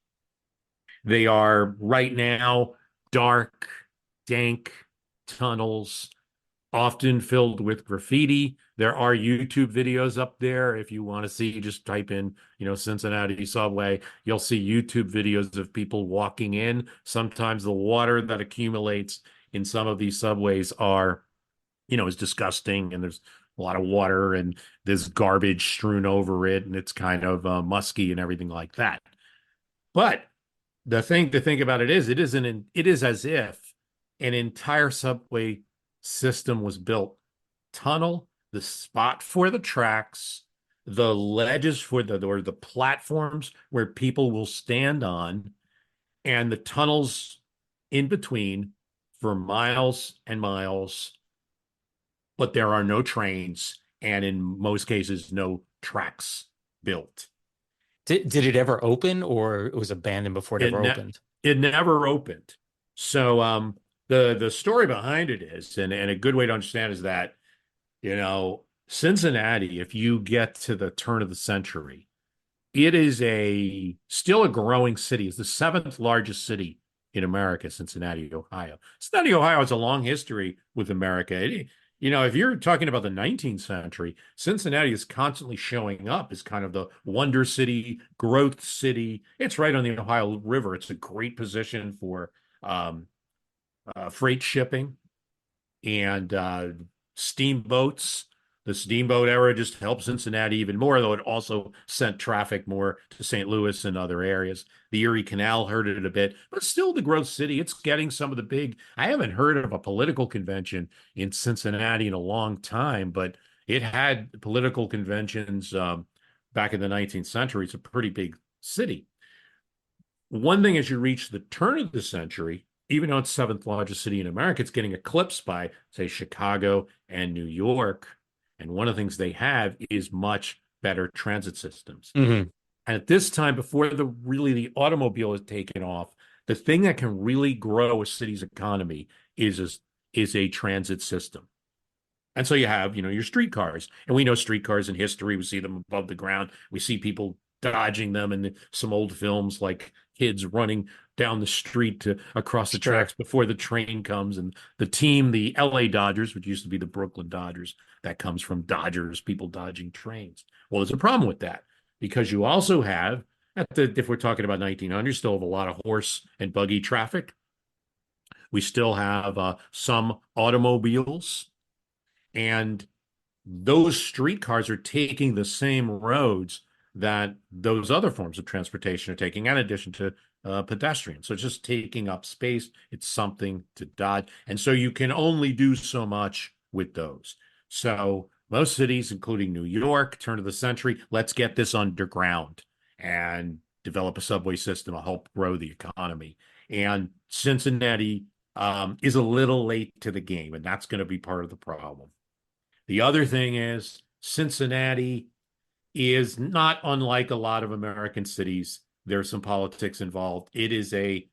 They are right now dark. dank tunnels, often filled with graffiti. There are YouTube videos up there. If you want to see, just type in, Cincinnati subway. You'll see YouTube videos of people walking in. Sometimes the water that accumulates in some of these subways is disgusting, and there's a lot of water and there's garbage strewn over it, and it's kind of musky and everything like that. But the thing to think about it is as if an entire subway system was built. Tunnel, the spot for the tracks, the ledges or the platforms where people will stand on, and the tunnels in between for miles and miles. But there are no trains, and in most cases, no tracks built. Did it ever open, or it was abandoned before it ever opened? It never opened. So the story behind it is, and a good way to understand is that, Cincinnati, if you get to the turn of the century, it is still a growing city. It's the 7th largest city in America, Cincinnati, Ohio. Cincinnati, Ohio has a long history with America. If you're talking about the 19th century, Cincinnati is constantly showing up as kind of the wonder city, growth city. It's right on the Ohio River. It's a great position for freight shipping and steamboats. The steamboat era just helped Cincinnati even more, though it also sent traffic more to St. Louis and other areas. The Erie Canal hurt it a bit, but still the growth city. It's getting some of the big. I haven't heard of a political convention in Cincinnati in a long time, but it had political conventions back in the 19th century. It's a pretty big city. One thing as you reach the turn of the century, even though it's 7th largest city in America, it's getting eclipsed by, say, Chicago and New York. And one of the things they have is much better transit systems. Mm-hmm. And at this time, before the automobile is taken off, the thing that can really grow a city's economy is a transit system. And so you have, your streetcars. And we know streetcars in history. We see them above the ground. We see people dodging them in some old films, like kids running down the street across the tracks before the train comes. And the team, the LA Dodgers, which used to be the Brooklyn Dodgers, that comes from Dodgers, people dodging trains. Well, there's a problem with that, because you also have, if we're talking about 1900, still have a lot of horse and buggy traffic. We still have some automobiles, and those streetcars are taking the same roads that those other forms of transportation are taking, in addition to pedestrians. So it's just taking up space. It's something to dodge. And so you can only do so much with those. So most cities, including New York, turn of the century, let's get this underground and develop a subway system to help grow the economy. And Cincinnati is a little late to the game, and that's going to be part of the problem. The other thing is Cincinnati is not unlike a lot of American cities. There's some politics involved. It is in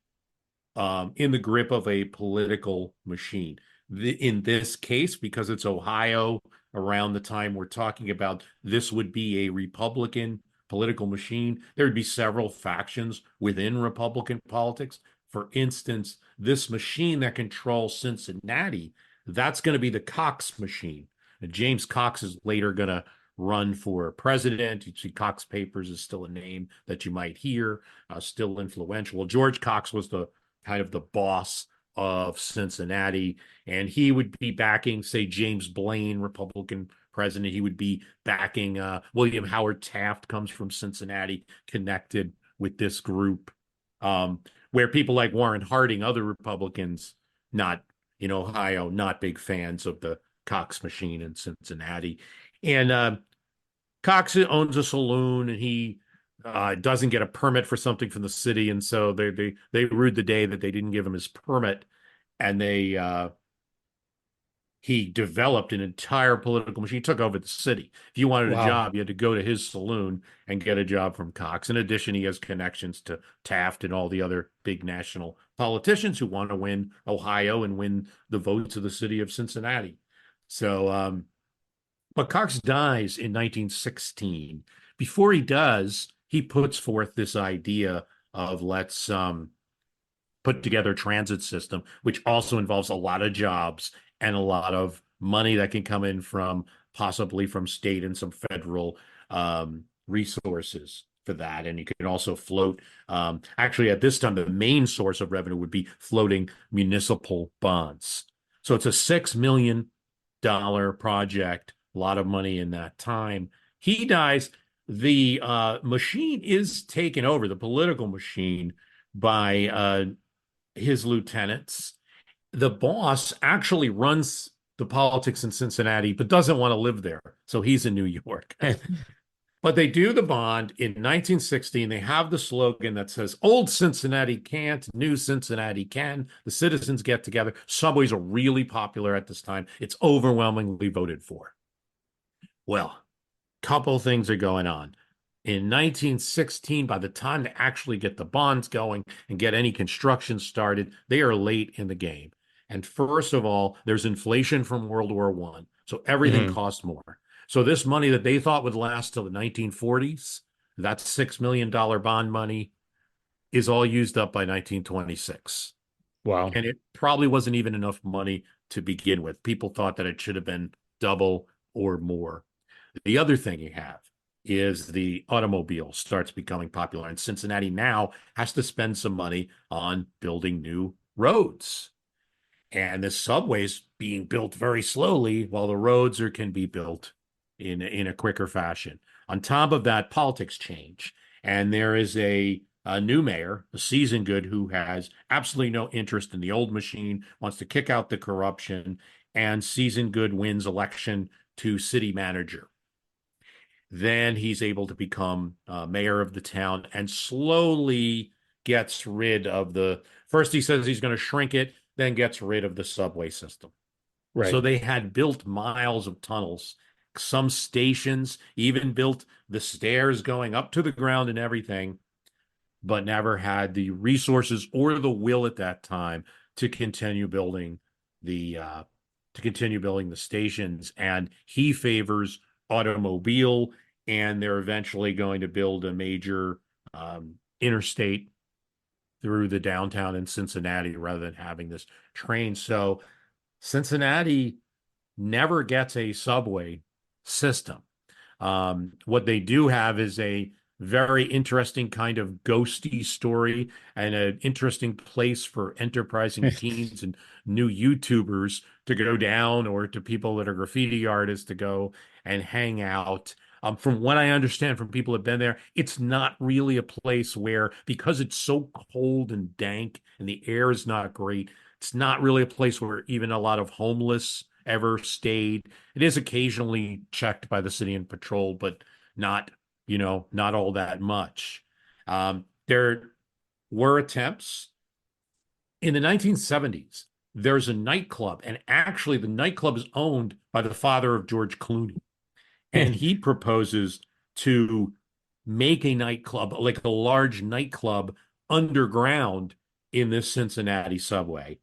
the grip of a political machine. In this case, because it's Ohio, around the time we're talking about, this would be a Republican political machine. There would be several factions within Republican politics. For instance, this machine that controls Cincinnati, that's going to be the Cox machine. And James Cox is later going to run for president. You see, Cox Papers is still a name that you might hear, still influential. George Cox was the kind of the boss of Cincinnati, and he would be backing, say, James Blaine, Republican president. He would be backing William Howard Taft, comes from Cincinnati, connected with this group, where people like Warren Harding, other Republicans, not in Ohio, not big fans of the Cox machine in Cincinnati. And Cox owns a saloon, and he doesn't get a permit for something from the city, and so they rued the day that they didn't give him his permit, and he developed an entire political machine. He took over the city. If you wanted a job, you had to go to his saloon and get a job from Cox. In addition, he has connections to Taft and all the other big national politicians who want to win Ohio and win the votes of the city of Cincinnati. So, but Cox dies in 1916. Before he does, he puts forth this idea of let's put together transit system, which also involves a lot of jobs and a lot of money that can come in from possibly from state and some federal resources for that. And you can also float. Actually, at this time, the main source of revenue would be floating municipal bonds. So it's a $6 million project, a lot of money in that time. He dies. The machine is taken over, the political machine, by his lieutenants. The boss actually runs the politics in Cincinnati, but doesn't want to live there. So he's in New York. But they do the bond in 1916. They have the slogan that says, "Old Cincinnati can't, new Cincinnati can." The citizens get together. Subways are really popular at this time. It's overwhelmingly voted for. Well, couple things are going on. In 1916, by the time they actually get the bonds going and get any construction started, they are late in the game. And first of all, there's inflation from World War I. So everything costs more. So this money that they thought would last till the 1940s, that $6 million bond money, is all used up by 1926. Wow. And it probably wasn't even enough money to begin with. People thought that it should have been double or more. The other thing you have is the automobile starts becoming popular, and Cincinnati now has to spend some money on building new roads. And the subway's being built very slowly while the roads can be built in a quicker fashion. On top of that, politics change. And there is a new mayor, a Season Good, who has absolutely no interest in the old machine, wants to kick out the corruption, and Season Good wins election to city manager. Then he's able to become mayor of the town and slowly gets rid of first he says he's going to shrink it, then gets rid of the subway system. Right. So they had built miles of tunnels, some stations, even built the stairs going up to the ground and everything, but never had the resources or the will at that time to continue building the stations. And he favors automobile, and they're eventually going to build a major interstate through the downtown in Cincinnati rather than having this train. So Cincinnati never gets a subway system. What they do have is a very interesting kind of ghosty story and an interesting place for enterprising teens and new YouTubers to go down, or to people that are graffiti artists to go and hang out. From what I understand from people who have been there, it's not really a place where, because it's so cold and dank and the air is not great, it's not really a place where even a lot of homeless ever stayed. It is occasionally checked by the city and patrol, but not all that much. There were attempts in the 1970s. There's a nightclub, and actually the nightclub is owned by the father of George Clooney. And he proposes to make a nightclub, like a large nightclub, underground in this Cincinnati subway.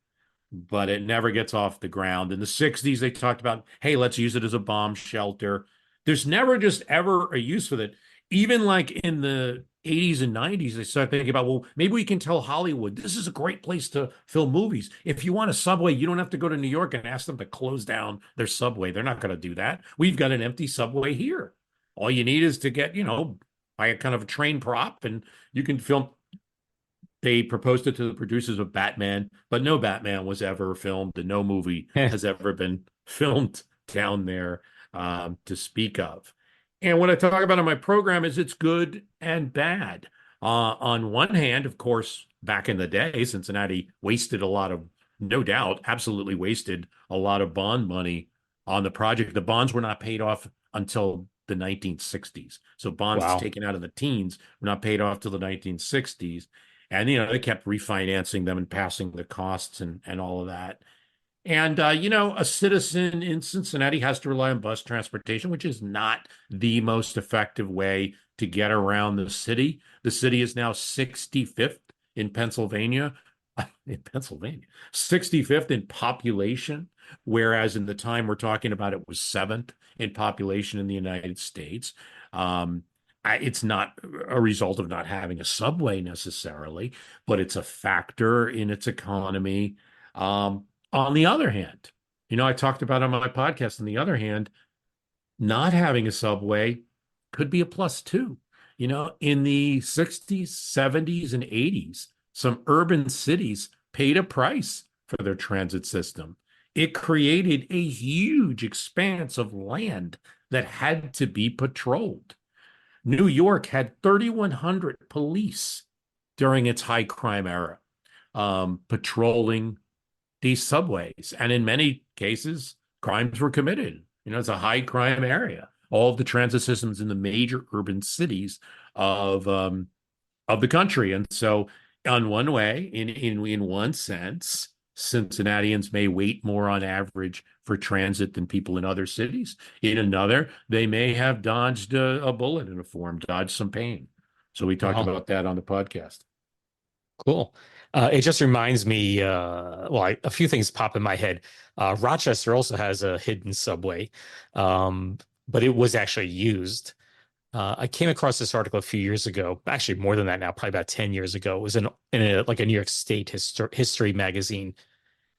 But it never gets off the ground. In the 60s, they talked about, hey, let's use it as a bomb shelter. There's never just ever a use for it. Even like in the 80s and 90s, they started thinking about, well, maybe we can tell Hollywood, this is a great place to film movies. If you want a subway, you don't have to go to New York and ask them to close down their subway. They're not going to do that. We've got an empty subway here. All you need is to get, buy a kind of a train prop and you can film. They proposed it to the producers of Batman, but no Batman was ever filmed, and no movie has ever been filmed down there to speak of. And what I talk about in my program is it's good and bad. On one hand, of course, back in the day, Cincinnati wasted no doubt, absolutely wasted a lot of bond money on the project. The bonds were not paid off until the 1960s. So bonds taken out of the teens were not paid off till the 1960s. And, they kept refinancing them and passing the costs and all of that. And, a citizen in Cincinnati has to rely on bus transportation, which is not the most effective way to get around the city. The city is now 65th in Pennsylvania. 65th in population, whereas in the time we're talking about, it was 7th in population in the United States. It's not a result of not having a subway necessarily, but it's a factor in its economy. On the other hand, I talked about on my podcast, on the other hand, not having a subway could be a plus too. In the 60s, 70s, and 80s, some urban cities paid a price for their transit system. It created a huge expanse of land that had to be patrolled. New York had 3,100 police during its high crime era, patrolling these subways. And in many cases, crimes were committed. It's a high crime area. All of the transit systems in the major urban cities of the country. And so, on one way, in one sense, Cincinnatians may wait more on average for transit than people in other cities. In another, they may have dodged a bullet in a form, dodged some pain. So we talked about that on the podcast. Cool. It just reminds me, a few things pop in my head. Rochester also has a hidden subway, but it was actually used. I came across this article a few years ago, actually more than that now, probably about 10 years ago. It was in a New York State history magazine,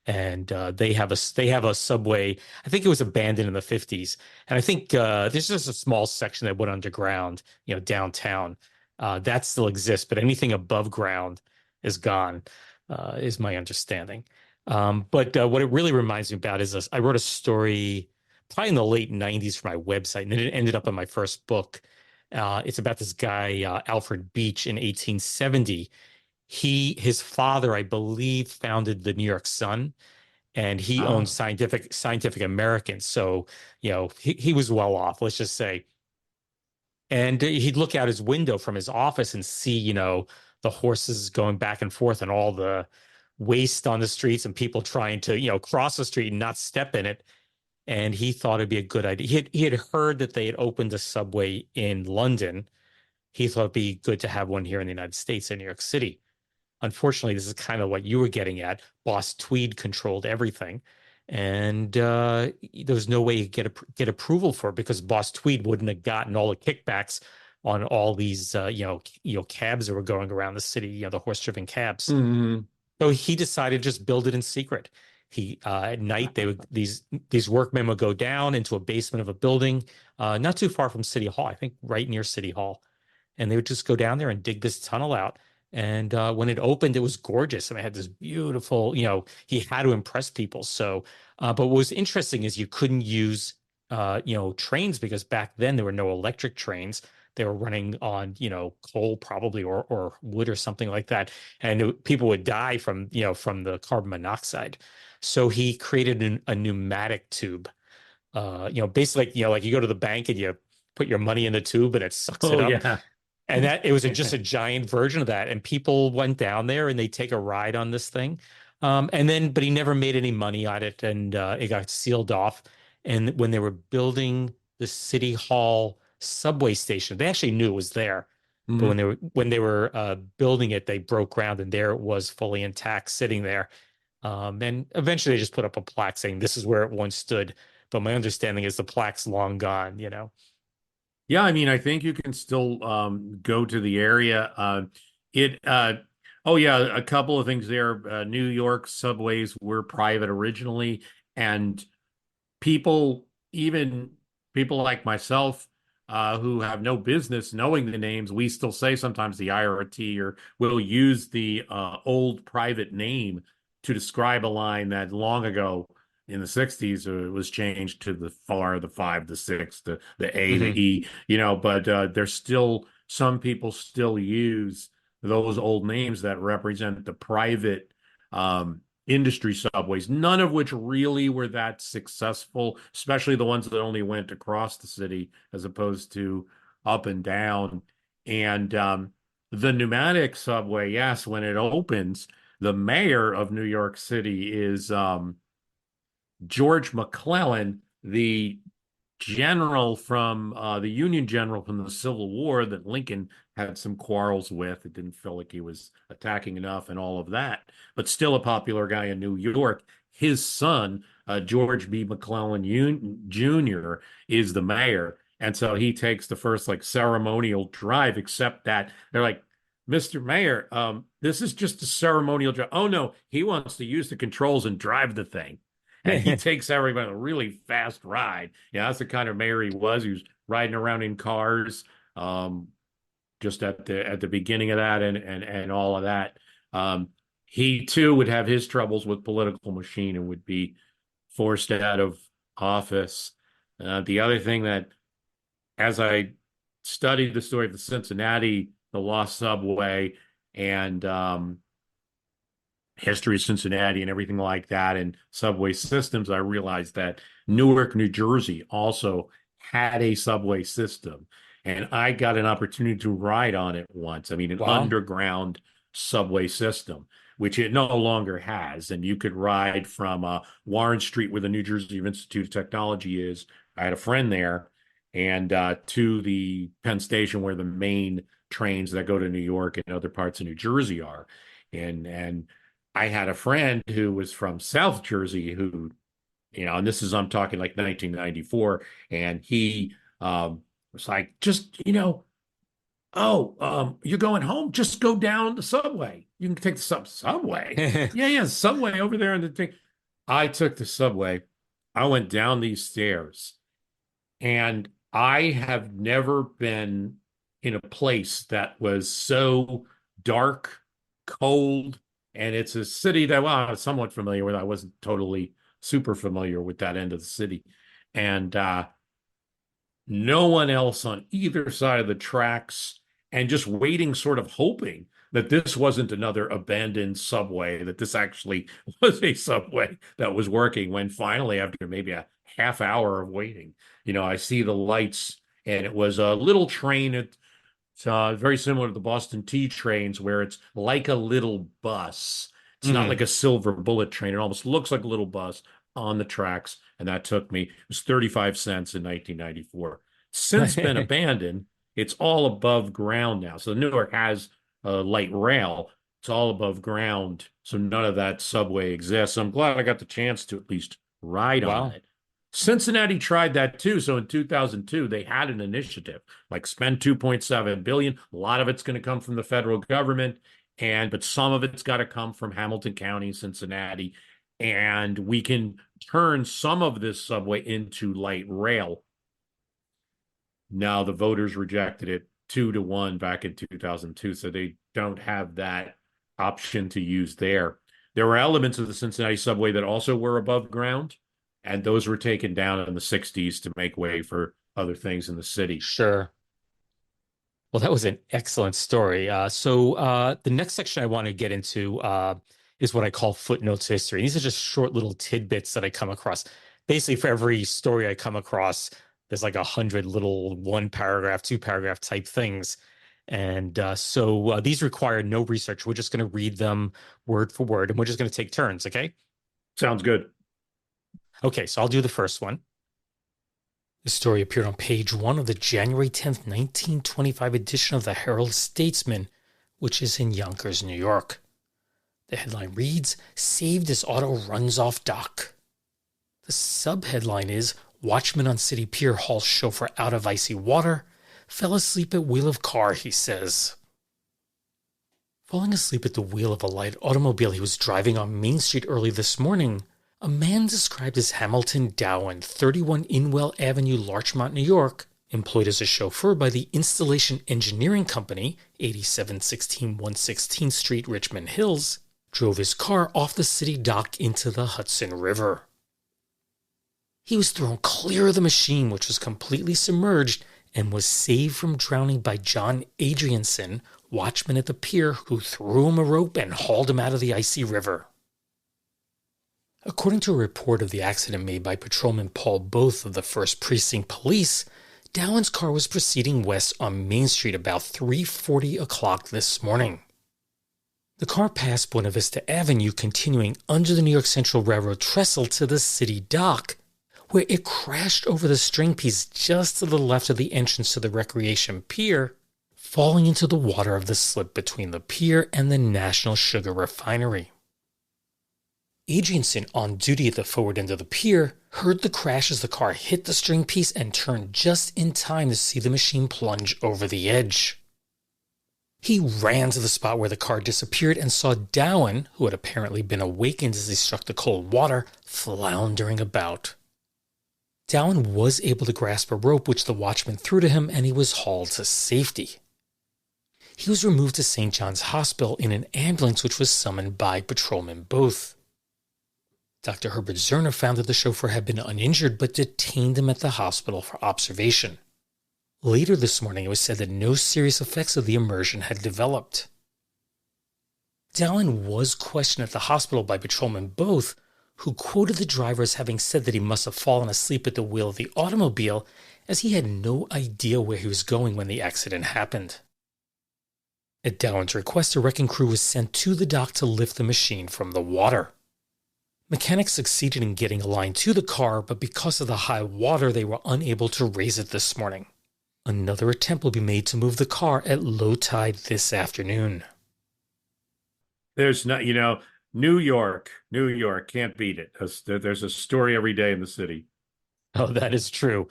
and they have a subway. I think it was abandoned in the 50s, and I think there's just a small section that went underground, downtown. That still exists, but anything above ground is gone, is my understanding. But what it really reminds me about is I wrote a story probably in the late 90s for my website, and it ended up in my first book. It's about this guy, Alfred Beach, in 1870. His father, I believe, founded the New York Sun, and he owned Scientific American. So, he was well off, let's just say. And he'd look out his window from his office and see, the horses going back and forth and all the waste on the streets and people trying to, cross the street and not step in it. And he thought it'd be a good idea. He had heard that they had opened a subway in London. He thought it'd be good to have one here in the United States, in New York City. Unfortunately, this is kind of what you were getting at. Boss Tweed controlled everything. And there was no way to get approval for it, because Boss Tweed wouldn't have gotten all the kickbacks on all these, cabs that were going around the city, the horse-driven cabs. Mm-hmm. So he decided to just build it in secret. At night, these workmen would go down into a basement of a building, not too far from City Hall, I think right near City Hall. And they would just go down there and dig this tunnel out. And when it opened, it was gorgeous. I mean, it had this beautiful, he had to impress people. So, but what was interesting is you couldn't use, trains, because back then there were no electric trains. They were running on, coal probably, or wood or something like that. And people would die from the carbon monoxide. So he created a pneumatic tube, basically, like you go to the bank and you put your money in the tube and it sucks it up. Yeah. And that it was just a giant version of that. And people went down there and they take a ride on this thing. But he never made any money on it, and it got sealed off. And when they were building the City Hall subway station, they actually knew it was there. Mm-hmm. But when they were building it, they broke ground, and there it was, fully intact, sitting there. And eventually they just put up a plaque saying this is where it once stood. But my understanding is the plaque's long gone, Yeah, I mean, I think you can still go to the area. A couple of things there. New York subways were private originally, and even people like myself, who have no business knowing the names, we still say sometimes the IRT, or we'll use the old private name to describe a line that long ago in the 60s was changed to the 4, the 5, the 6, the A, the E, but there's still, some people still use those old names that represent the private industry subways, none of which really were that successful, especially the ones that only went across the city as opposed to up and down. And the pneumatic subway, yes, when it opens, the mayor of New York City is George McClellan, the general from the Union general from the Civil War that Lincoln had some quarrels with. It didn't feel like he was attacking enough and all of that, but still a popular guy in New York. His son, George B. McClellan Jr., is the mayor. And so he takes the first like ceremonial drive, except that they're like, Mr. Mayor, this is just a ceremonial drive. Oh no, he wants to use the controls and drive the thing. And he takes everybody on a really fast ride. Yeah, that's the kind of mayor he was. He was riding around in cars, just at the beginning of that and all of that. He too would have his troubles with political machine and would be forced out of office. The other thing that, as I studied the story of the Cincinnati, the lost subway, and history of Cincinnati and everything like that, and subway systems, I realized that Newark, New Jersey also had a subway system. And I got an opportunity to ride on it once. I mean, an underground subway system, which it no longer has. And you could ride from Warren Street, where the New Jersey Institute of Technology is. I had a friend there, and to the Penn Station, where the main trains that go to New York and other parts of New Jersey are. And I had a friend who was from South Jersey who, and this is, I'm talking like 1994, and he was like, just, you're going home, just go down the subway. You can take the subway. Yeah, subway over there. And the thing. I took the subway. I went down these stairs, and I have never been in a place that was so dark, cold, and it's a city that, well, I was somewhat familiar with. I wasn't totally super familiar with that end of the city. And no one else on either side of the tracks, and just waiting, sort of hoping that this wasn't another abandoned subway, that this actually was a subway that was working, when finally, after maybe a half hour of waiting, I see the lights, and it was a little train. It's very similar to the Boston T trains, where it's like a little bus. It's not like a silver bullet train. It almost looks like a little bus on the tracks. And that took me, it was 35 cents in 1994. Since been abandoned. It's all above ground now. So Newark has a light rail. It's all above ground. So none of that subway exists. So I'm glad I got the chance to at least ride on it. Cincinnati tried that too. So in 2002, they had an initiative, like spend $2.7 billion. A lot of it's going to come from the federal government, but some of it's got to come from Hamilton County, Cincinnati. And we can turn some of this subway into light rail. Now the voters rejected it 2-1 back in 2002. So they don't have that option to use there. There were elements of the Cincinnati subway that also were above ground, and those were taken down in the 60s to make way for other things in the city. Sure. Well, that was an excellent story. So the next section I want to get into is what I call footnotes history. These are just short little tidbits that I come across. Basically, for every story I come across, there's like 100 little 1 paragraph, 2 paragraph type things. And so these require no research. We're just going to read them word for word, and we're just going to take turns, okay? Sounds good. Okay, so I'll do the first one. This story appeared on page 1 of the January 10th, 1925 edition of the Herald Statesman, which is in Yonkers, New York. The headline reads, "Saved as Auto Runs Off Dock." The subheadline is, "Watchman on City Pier hauls chauffeur out of icy water. Fell asleep at wheel of car," he says. Falling asleep at the wheel of a light automobile he was driving on Main Street early this morning, a man described as Hamilton Dowen, 31 Inwell Avenue, Larchmont, New York, employed as a chauffeur by the Installation Engineering Company, 8716 116th Street, Richmond Hills, drove his car off the city dock into the Hudson River. He was thrown clear of the machine, which was completely submerged, and was saved from drowning by John Adrianson, watchman at the pier, who threw him a rope and hauled him out of the icy river. According to a report of the accident made by Patrolman Paul Both of the 1st Precinct Police, Dowen's car was proceeding west on Main Street about 3:40 o'clock this morning. The car passed Buena Vista Avenue, continuing under the New York Central Railroad trestle to the city dock, where it crashed over the string piece just to the left of the entrance to the Recreation Pier, falling into the water of the slip between the pier and the National Sugar Refinery. Adrianson, on duty at the forward end of the pier, heard the crash as the car hit the string piece and turned just in time to see the machine plunge over the edge. He ran to the spot where the car disappeared and saw Dowen, who had apparently been awakened as he struck the cold water, floundering about. Dowen was able to grasp a rope which the watchman threw to him, and he was hauled to safety. He was removed to St. John's Hospital in an ambulance which was summoned by Patrolman Both. Dr. Herbert Zerner found that the chauffeur had been uninjured but detained him at the hospital for observation. Later this morning, it was said that no serious effects of the immersion had developed. Dowen was questioned at the hospital by Patrolman Both, who quoted the driver as having said that he must have fallen asleep at the wheel of the automobile, as he had no idea where he was going when the accident happened. At Dowen's request, a wrecking crew was sent to the dock to lift the machine from the water. Mechanics succeeded in getting a line to the car, but because of the high water, they were unable to raise it this morning. Another attempt will be made to move the car at low tide this afternoon. There's not, New York, can't beat it. There's a story every day in the city. Oh, that is true.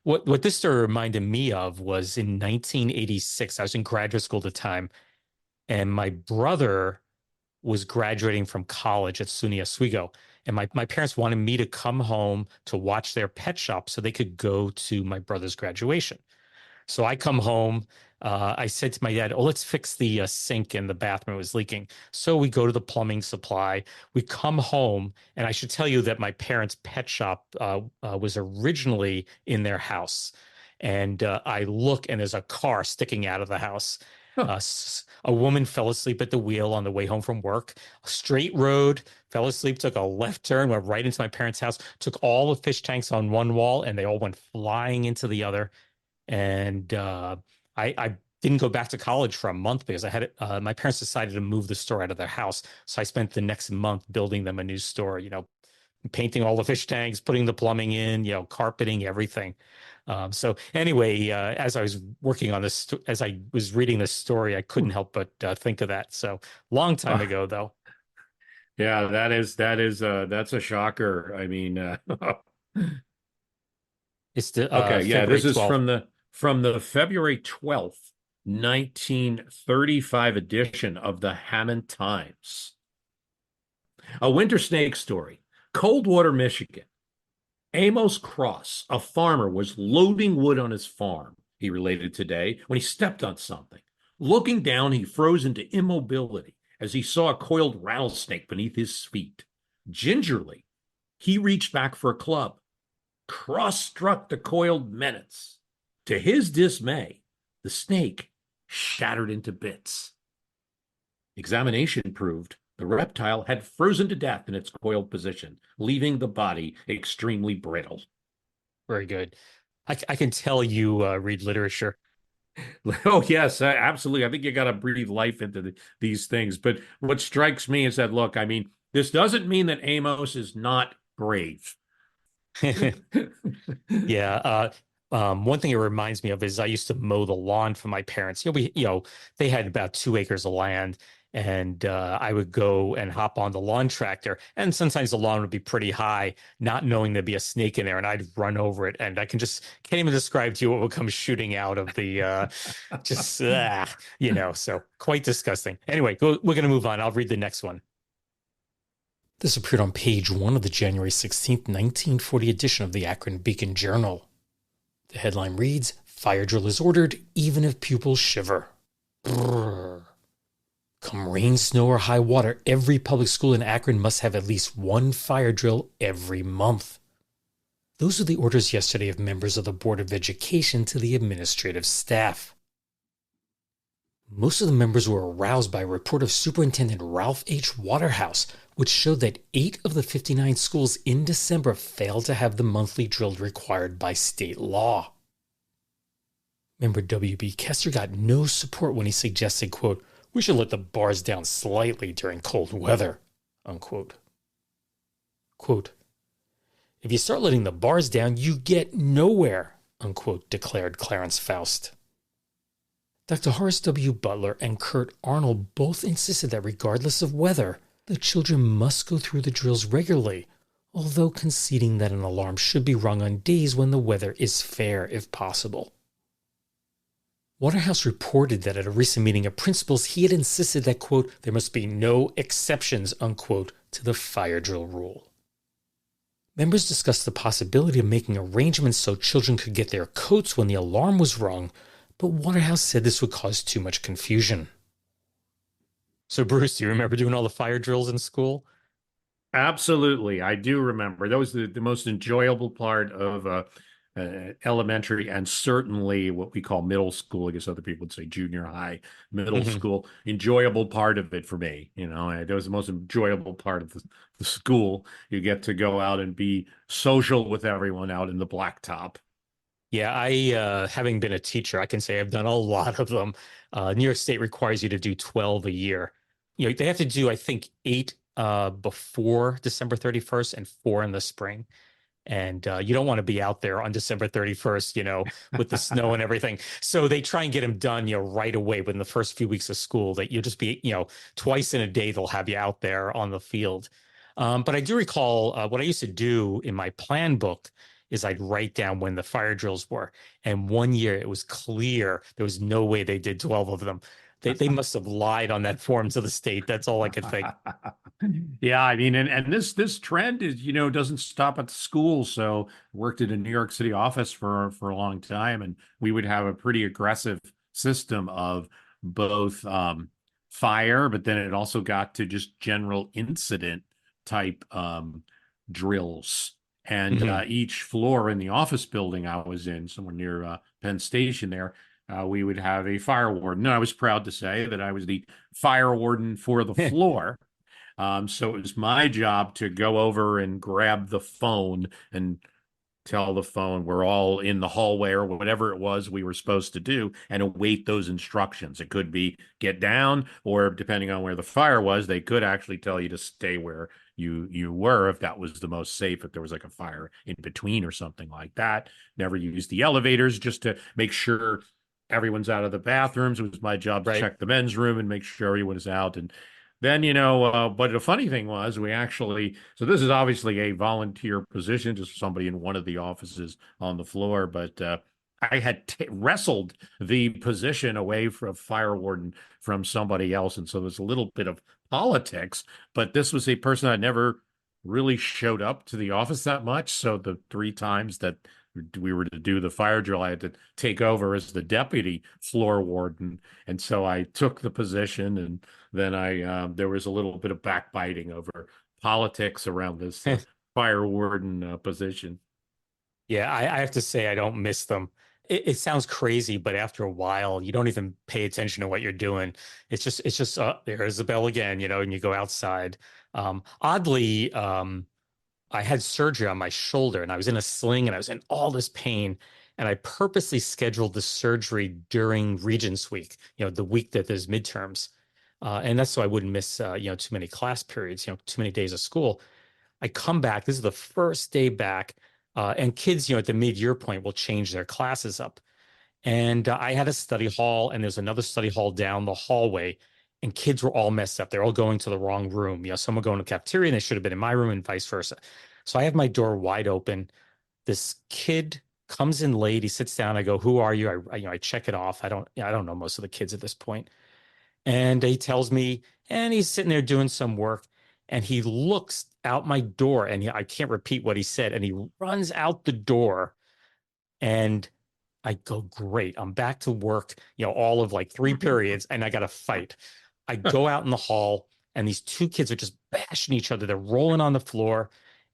What this story reminded me of was in 1986. I was in graduate school at the time, and my brother was graduating from college at SUNY Oswego. And my parents wanted me to come home to watch their pet shop so they could go to my brother's graduation. So I come home. I said to my dad, let's fix the sink in the bathroom. It was leaking. So we go to the plumbing supply. We come home, and I should tell you that my parents' pet shop was originally in their house. And I look, and there's a car sticking out of the house. A woman fell asleep at the wheel on the way home from work. A straight road, fell asleep, took a left turn, went right into my parents' house, took all the fish tanks on one wall, and they all went flying into the other. And I didn't go back to college for a month because my parents decided to move the store out of their house. So I spent the next month building them a new store, painting all the fish tanks, putting the plumbing in, carpeting, everything. So anyway, as I was working on this, as I was reading this story, I couldn't help but think of that. So long time ago, though. Yeah, that's a shocker. I mean, it's the okay. Yeah, February this is 12th. from the February 12th, 1935 edition of the Hammond Times. A winter snake story. Coldwater, Michigan. Amos Cross, a farmer, was loading wood on his farm, he related today, when he stepped on something. Looking down, he froze into immobility as he saw a coiled rattlesnake beneath his feet. Gingerly, he reached back for a club. Cross struck the coiled menace. To his dismay, the snake shattered into bits. Examination proved the reptile had frozen to death in its coiled position, leaving the body extremely brittle. Very good. I can tell you read literature. Oh, yes, absolutely. I think you got to breathe life into these things. But what strikes me is that, look, I mean, this doesn't mean that Amos is not brave. Yeah. One thing it reminds me of is I used to mow the lawn for my parents. They had about 2 acres of land, and I would go and hop on the lawn tractor, and sometimes the lawn would be pretty high, not knowing there'd be a snake in there, and I'd run over it, and I can't even describe to you what would come shooting out of the, so quite disgusting. Anyway, we're going to move on. I'll read the next one. This appeared on page 1 of the January 16th, 1940 edition of the Akron Beacon Journal. The headline reads, "Fire drill is ordered, even if pupils shiver." Brrr. Come rain, snow, or high water, every public school in Akron must have at least one fire drill every month. Those are the orders yesterday of members of the Board of Education to the administrative staff. Most of the members were aroused by a report of Superintendent Ralph H. Waterhouse, which showed that 8 of the 59 schools in December failed to have the monthly drill required by state law. Member W.B. Kester got no support when he suggested, quote, "We should let the bars down slightly during cold weather," unquote. Quote, "If you start letting the bars down, you get nowhere," unquote, declared Clarence Faust. Dr. Horace W. Butler and Kurt Arnold both insisted that regardless of weather, the children must go through the drills regularly, although conceding that an alarm should be rung on days when the weather is fair if possible. Waterhouse reported that at a recent meeting of principals, he had insisted that, quote, there must be no exceptions, unquote, to the fire drill rule. Members discussed the possibility of making arrangements so children could get their coats when the alarm was rung, but Waterhouse said this would cause too much confusion. So, Bruce, do you remember doing all the fire drills in school? Absolutely. I do remember. That was the most enjoyable part of elementary, and certainly what we call middle school. I guess other people would say junior high, middle school. Enjoyable part of it for me. That was the most enjoyable part of the school. You get to go out and be social with everyone out in the blacktop. Yeah, I, having been a teacher, I can say I've done a lot of them. New York State requires you to do 12 a year. They have to do, I think, 8 before December 31st and 4 in the spring. And you don't want to be out there on December 31st, with the snow and everything. So they try and get them done, right away within the first few weeks of school. That you'll just be, twice in a day, they'll have you out there on the field. But I do recall what I used to do in my plan book is I'd write down when the fire drills were. And one year it was clear there was no way they did 12 of them. They must have lied on that form to the state. That's all I could think. Yeah, I mean, and this trend is, doesn't stop at the school. So worked at a New York City office for a long time, and we would have a pretty aggressive system of both fire, but then it also got to just general incident type drills. And each floor in the office building I was in, somewhere near Penn Station there, we would have a fire warden. And I was proud to say that I was the fire warden for the floor. So it was my job to go over and grab the phone and tell the phone we're all in the hallway or whatever it was we were supposed to do and await those instructions. It could be get down, or depending on where the fire was, they could actually tell you to stay where you were if that was the most safe, if there was like a fire in between or something like that. Never used the elevators, just to make sure everyone's out of the bathrooms. It was my job to check the men's room and make sure everyone is out. And then, but the funny thing was so this is obviously a volunteer position, just somebody in one of the offices on the floor, but I had wrestled the position away from fire warden from somebody else. And so there's a little bit of politics, but this was a person that never really showed up to the office that much. So the 3 times that we were to do the fire drill, I had to take over as the deputy floor warden. And so I took the position, and then there was a little bit of backbiting over politics around this fire warden position. Yeah, I have to say I don't miss them. It sounds crazy, but after a while, you don't even pay attention to what you're doing. It's just there's the bell again, and you go outside. Oddly, I had surgery on my shoulder, and I was in a sling, and I was in all this pain. And I purposely scheduled the surgery during Regents Week, the week that there's midterms. And that's so I wouldn't miss, too many class periods, too many days of school. I come back. This is the first day back. And kids, at the mid-year point will change their classes up. And I had a study hall, and there's another study hall down the hallway, and kids were all messed up. They're all going to the wrong room. Some were going to the cafeteria, and they should have been in my room, and vice versa. So I have my door wide open. This kid comes in late. He sits down. I go, "Who are you?" I check it off. I don't know most of the kids at this point. And he tells me, and he's sitting there doing some work. And he looks out my door, and I can't repeat what he said. And he runs out the door, and I go, great. I'm back to work, all of like 3 periods, and I got to fight. I go out in the hall, and these 2 kids are just bashing each other. They're rolling on the floor.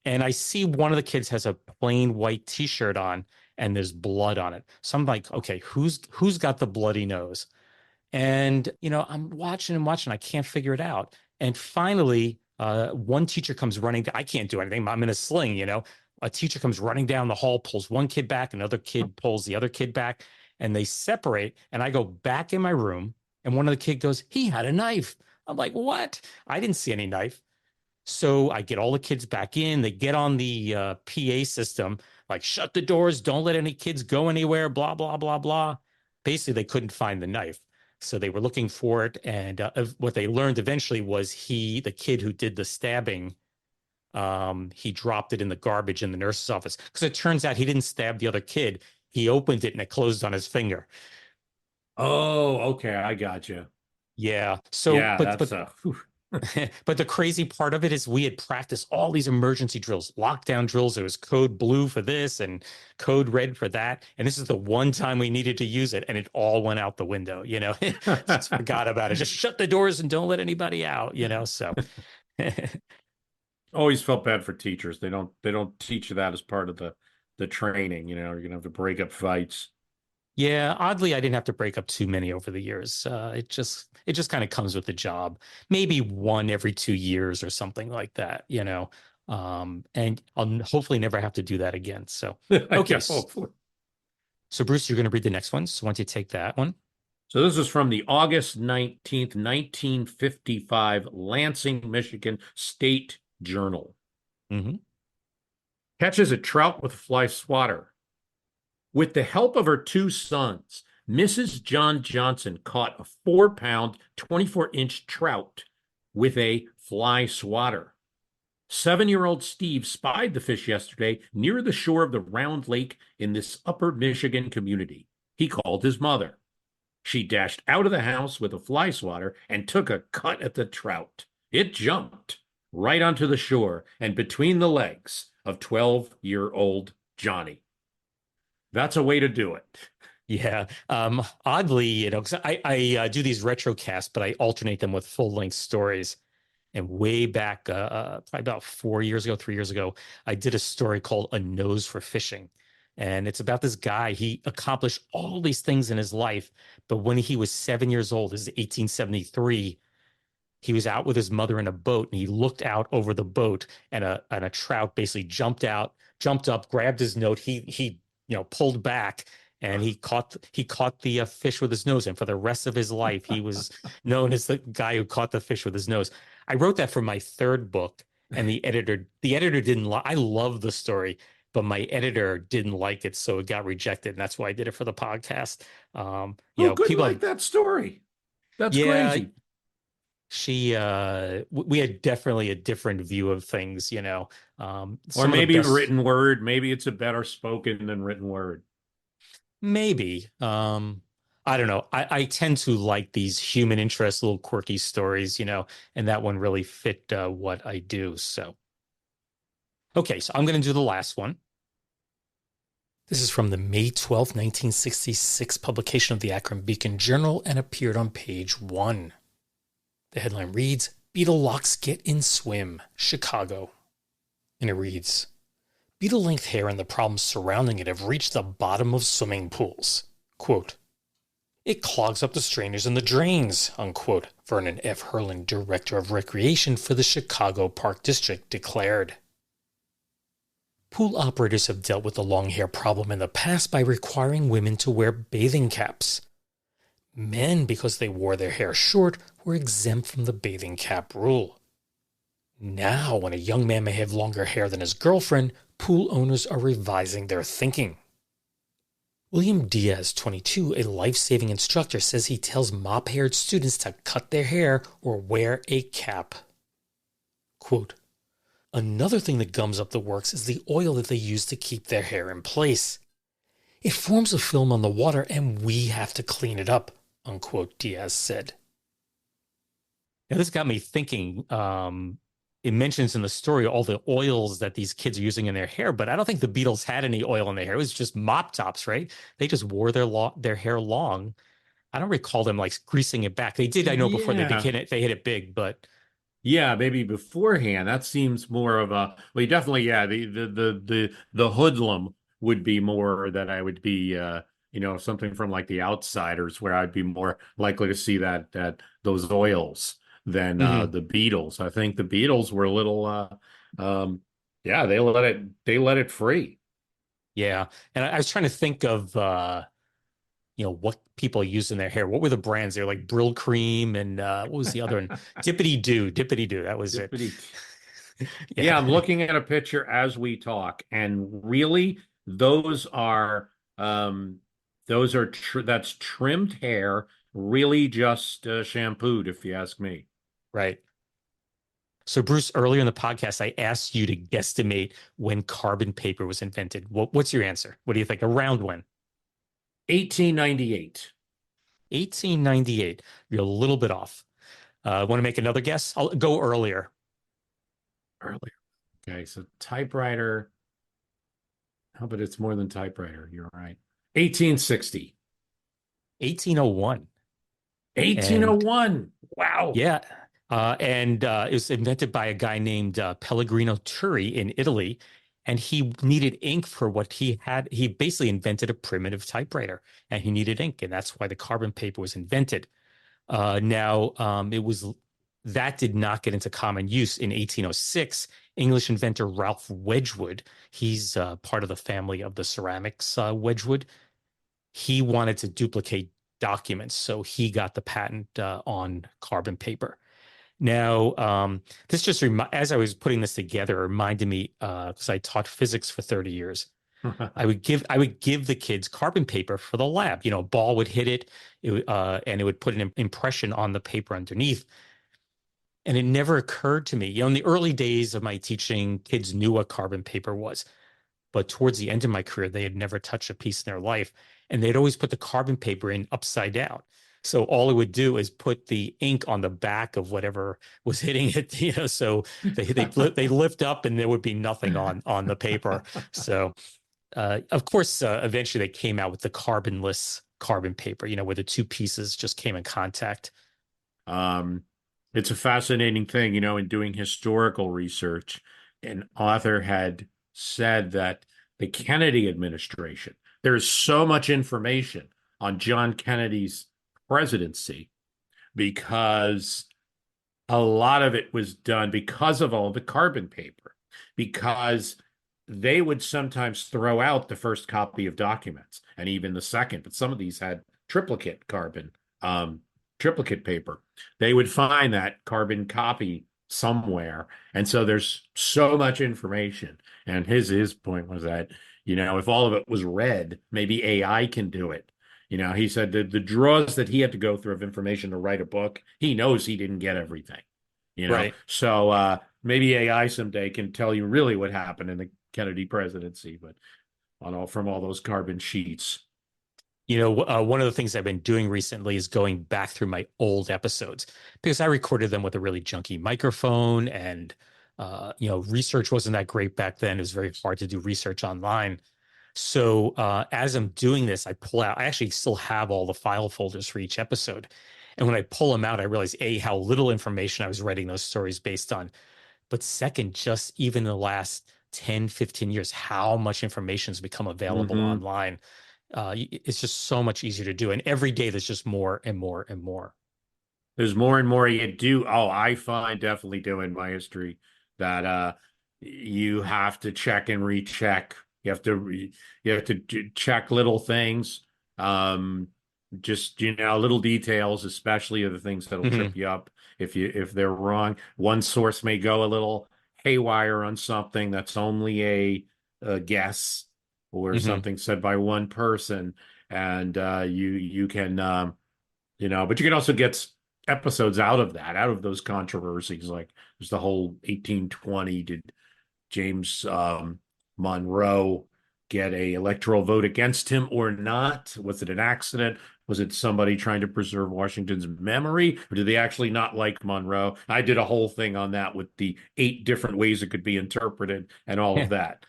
And I see one of the kids has a plain white T-shirt on, and there's blood on it. So I'm like, okay, who's got the bloody nose? And, I'm watching and watching. I can't figure it out. And finally, one teacher comes running. I can't do anything. I'm in a sling, A teacher comes running down the hall, pulls one kid back, another kid pulls the other kid back, and they separate. And I go back in my room, and one of the kids goes, "He had a knife." I'm like, what? I didn't see any knife. So I get all the kids back in. They get on the PA system, like, shut the doors, don't let any kids go anywhere, blah, blah, blah, blah. Basically, they couldn't find the knife. So they were looking for it, and what they learned eventually was the kid who did the stabbing, he dropped it in the garbage in the nurse's office, because it turns out he didn't stab the other kid. He opened it and it closed on his finger. Oh, okay, I got you. Yeah. So, Yeah, that's but the crazy part of it is we had practiced all these emergency drills, lockdown drills. It was code blue for this and code red for that. And this is the one time we needed to use it, and it all went out the window, just forgot about it. Just shut the doors and don't let anybody out, so. Always felt bad for teachers. They don't teach you that as part of the training. You're gonna have to break up fights. Yeah, oddly, I didn't have to break up too many over the years. It just kind of comes with the job. Maybe one every 2 years or something like that, and I'll hopefully never have to do that again. So, okay. Hopefully. So, Bruce, you're going to read the next one. So, why don't you take that one? So this is from the August 19th, 1955 Lansing, Michigan State Journal. Mm-hmm. Catches a trout with a fly swatter. With the help of her two sons, Mrs. John Johnson caught a 4-pound, 24-inch trout with a fly swatter. 7-year-old Steve spied the fish yesterday near the shore of the Round Lake in this upper Michigan community. He called his mother. She dashed out of the house with a fly swatter and took a cut at the trout. It jumped right onto the shore and between the legs of 12-year-old Johnny. That's a way to do it. Yeah. Oddly, because I do these retrocasts, but I alternate them with full-length stories. And way back, probably about 3 years ago, I did a story called A Nose for Fishing. And it's about this guy. He accomplished all these things in his life. But when he was 7 years old, this is 1873, he was out with his mother in a boat, and he looked out over the boat, and a trout basically jumped up, grabbed his note. He pulled back, and he caught the fish with his nose. And for the rest of his life, he was known as the guy who caught the fish with his nose. I wrote that for my third book, and the editor didn't like. I love the story, but my editor didn't like it, so it got rejected, and that's why I did it for the podcast. People like that story. That's crazy. We had definitely a different view of things, or maybe written word. Maybe it's a better spoken than written word. Maybe. I don't know. I tend to like these human interest, little quirky stories, and that one really fit what I do. So, okay, so I'm going to do the last one. This is from the May 12th, 1966 publication of the Akron Beacon Journal and appeared on page 1. The headline reads, Beetle Locks Get in Swim, Chicago. And it reads, Beetle-length hair and the problems surrounding it have reached the bottom of swimming pools. Quote, It clogs up the strainers and the drains, unquote, Vernon F. Herlin, Director of Recreation for the Chicago Park District, declared. Pool operators have dealt with the long hair problem in the past by requiring women to wear bathing caps. Men, because they wore their hair short, were exempt from the bathing cap rule. Now, when a young man may have longer hair than his girlfriend, pool owners are revising their thinking. William Diaz, 22, a life-saving instructor, says he tells mop-haired students to cut their hair or wear a cap. Quote, Another thing that gums up the works is the oil that they use to keep their hair in place. It forms a film on the water and we have to clean it up, unquote, Diaz said. Now, this got me thinking. It mentions in the story all the oils that these kids are using in their hair, but I don't think the Beatles had any oil in their hair. It was just mop tops, right? They just wore their hair long. I don't recall them like greasing it back. They did, I know, before they hit it big, but yeah, maybe beforehand. That seems more of a definitely, the hoodlum would be more that I would be something from like The Outsiders, where I'd be more likely to see that those oils than the Beatles. I think the Beatles were a little they let it free. Yeah. And I was trying to think of what people use in their hair. What were the brands? They were like Brill Cream and what was the other one? Dippity Doo. That was it. Yeah, I'm looking at a picture as we talk, and really that's trimmed hair really just shampooed, if you ask me. Right. So, Bruce, earlier in the podcast, I asked you to guesstimate when carbon paper was invented. What's your answer? What do you think? Around when? 1898. 1898. You're a little bit off. Want to make another guess? I'll go earlier. Earlier. Okay, so typewriter. How about it's more than typewriter? You're right. 1860. 1801. 1801. Wow. Yeah. And it was invented by a guy named Pellegrino Turri in Italy. And he needed ink for what he had. He basically invented a primitive typewriter, and he needed ink. And that's why the carbon paper was invented. That did not get into common use in 1806. English inventor Ralph Wedgwood, he's part of the family of the ceramics Wedgwood. He wanted to duplicate documents, so he got the patent on carbon paper. Now, this just as I was putting this together, it reminded me because I taught physics for 30 years. I would give the kids carbon paper for the lab. A ball would hit it, and it would put an impression on the paper underneath. And it never occurred to me, in the early days of my teaching, kids knew what carbon paper was. But towards the end of my career, they had never touched a piece in their life. And they'd always put the carbon paper in upside down. So all it would do is put the ink on the back of whatever was hitting it, so they lift up and there would be nothing on the paper. So, of course, eventually they came out with the carbonless carbon paper, where the two pieces just came in contact. It's a fascinating thing, in doing historical research. An author had said that the Kennedy administration, there's so much information on John Kennedy's presidency because a lot of it was done because of all the carbon paper, because they would sometimes throw out the first copy of documents and even the second, but some of these had triplicate paper. They would find that carbon copy somewhere. And so there's so much information. And his point was that, if all of it was read, maybe AI can do it. He said that the draws that he had to go through of information to write a book, he knows he didn't get everything. Right. So maybe AI someday can tell you really what happened in the Kennedy presidency, but from all those carbon sheets. One of the things I've been doing recently is going back through my old episodes because I recorded them with a really junky microphone and, research wasn't that great back then. It was very hard to do research online. So as I'm doing this, I actually still have all the file folders for each episode. And when I pull them out, I realize, A, how little information I was writing those stories based on. But second, just even in the last 10, 15 years, how much information has become available online. It's just so much easier to do. And every day there's just more and more and more. There's more and more you do. Oh, I find definitely doing my history that you have to check and recheck. You have to check little things. Just, little details, especially are the things that'll trip you up if they're wrong. One source may go a little haywire on something that's only a guess or something said by one person, and you can but you can also get episodes out of those controversies. Like there's the whole 1820, did James Monroe get a electoral vote against him or not? Was it an accident? Was it somebody trying to preserve Washington's memory, or did they actually not like Monroe? I did a whole thing on that with the 8 different ways it could be interpreted and all of that.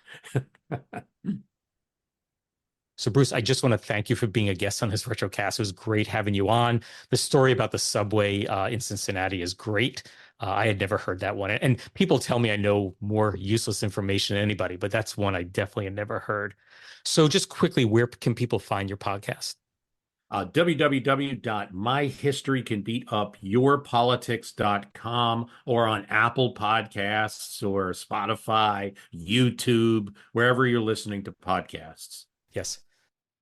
So, Bruce, I just want to thank you for being a guest on this Retrocast. It was great having you on. The story about the subway in Cincinnati is great. I had never heard that one. And people tell me I know more useless information than anybody, but that's one I definitely had never heard. So just quickly, where can people find your podcast? www.myhistorycanbeatupyourpolitics.com or on Apple Podcasts or Spotify, YouTube, wherever you're listening to podcasts. Yes.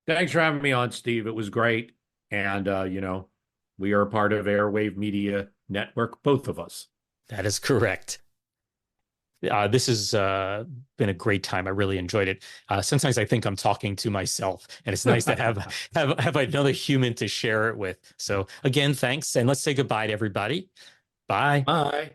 Thanks for having me on, Steve. It was great. And, we are a part of Airwave Media Network, both of us. That is correct. This has been a great time. I really enjoyed it. Sometimes I think I'm talking to myself, and it's nice to have another human to share it with. So again, thanks, and let's say goodbye to everybody. Bye. Bye.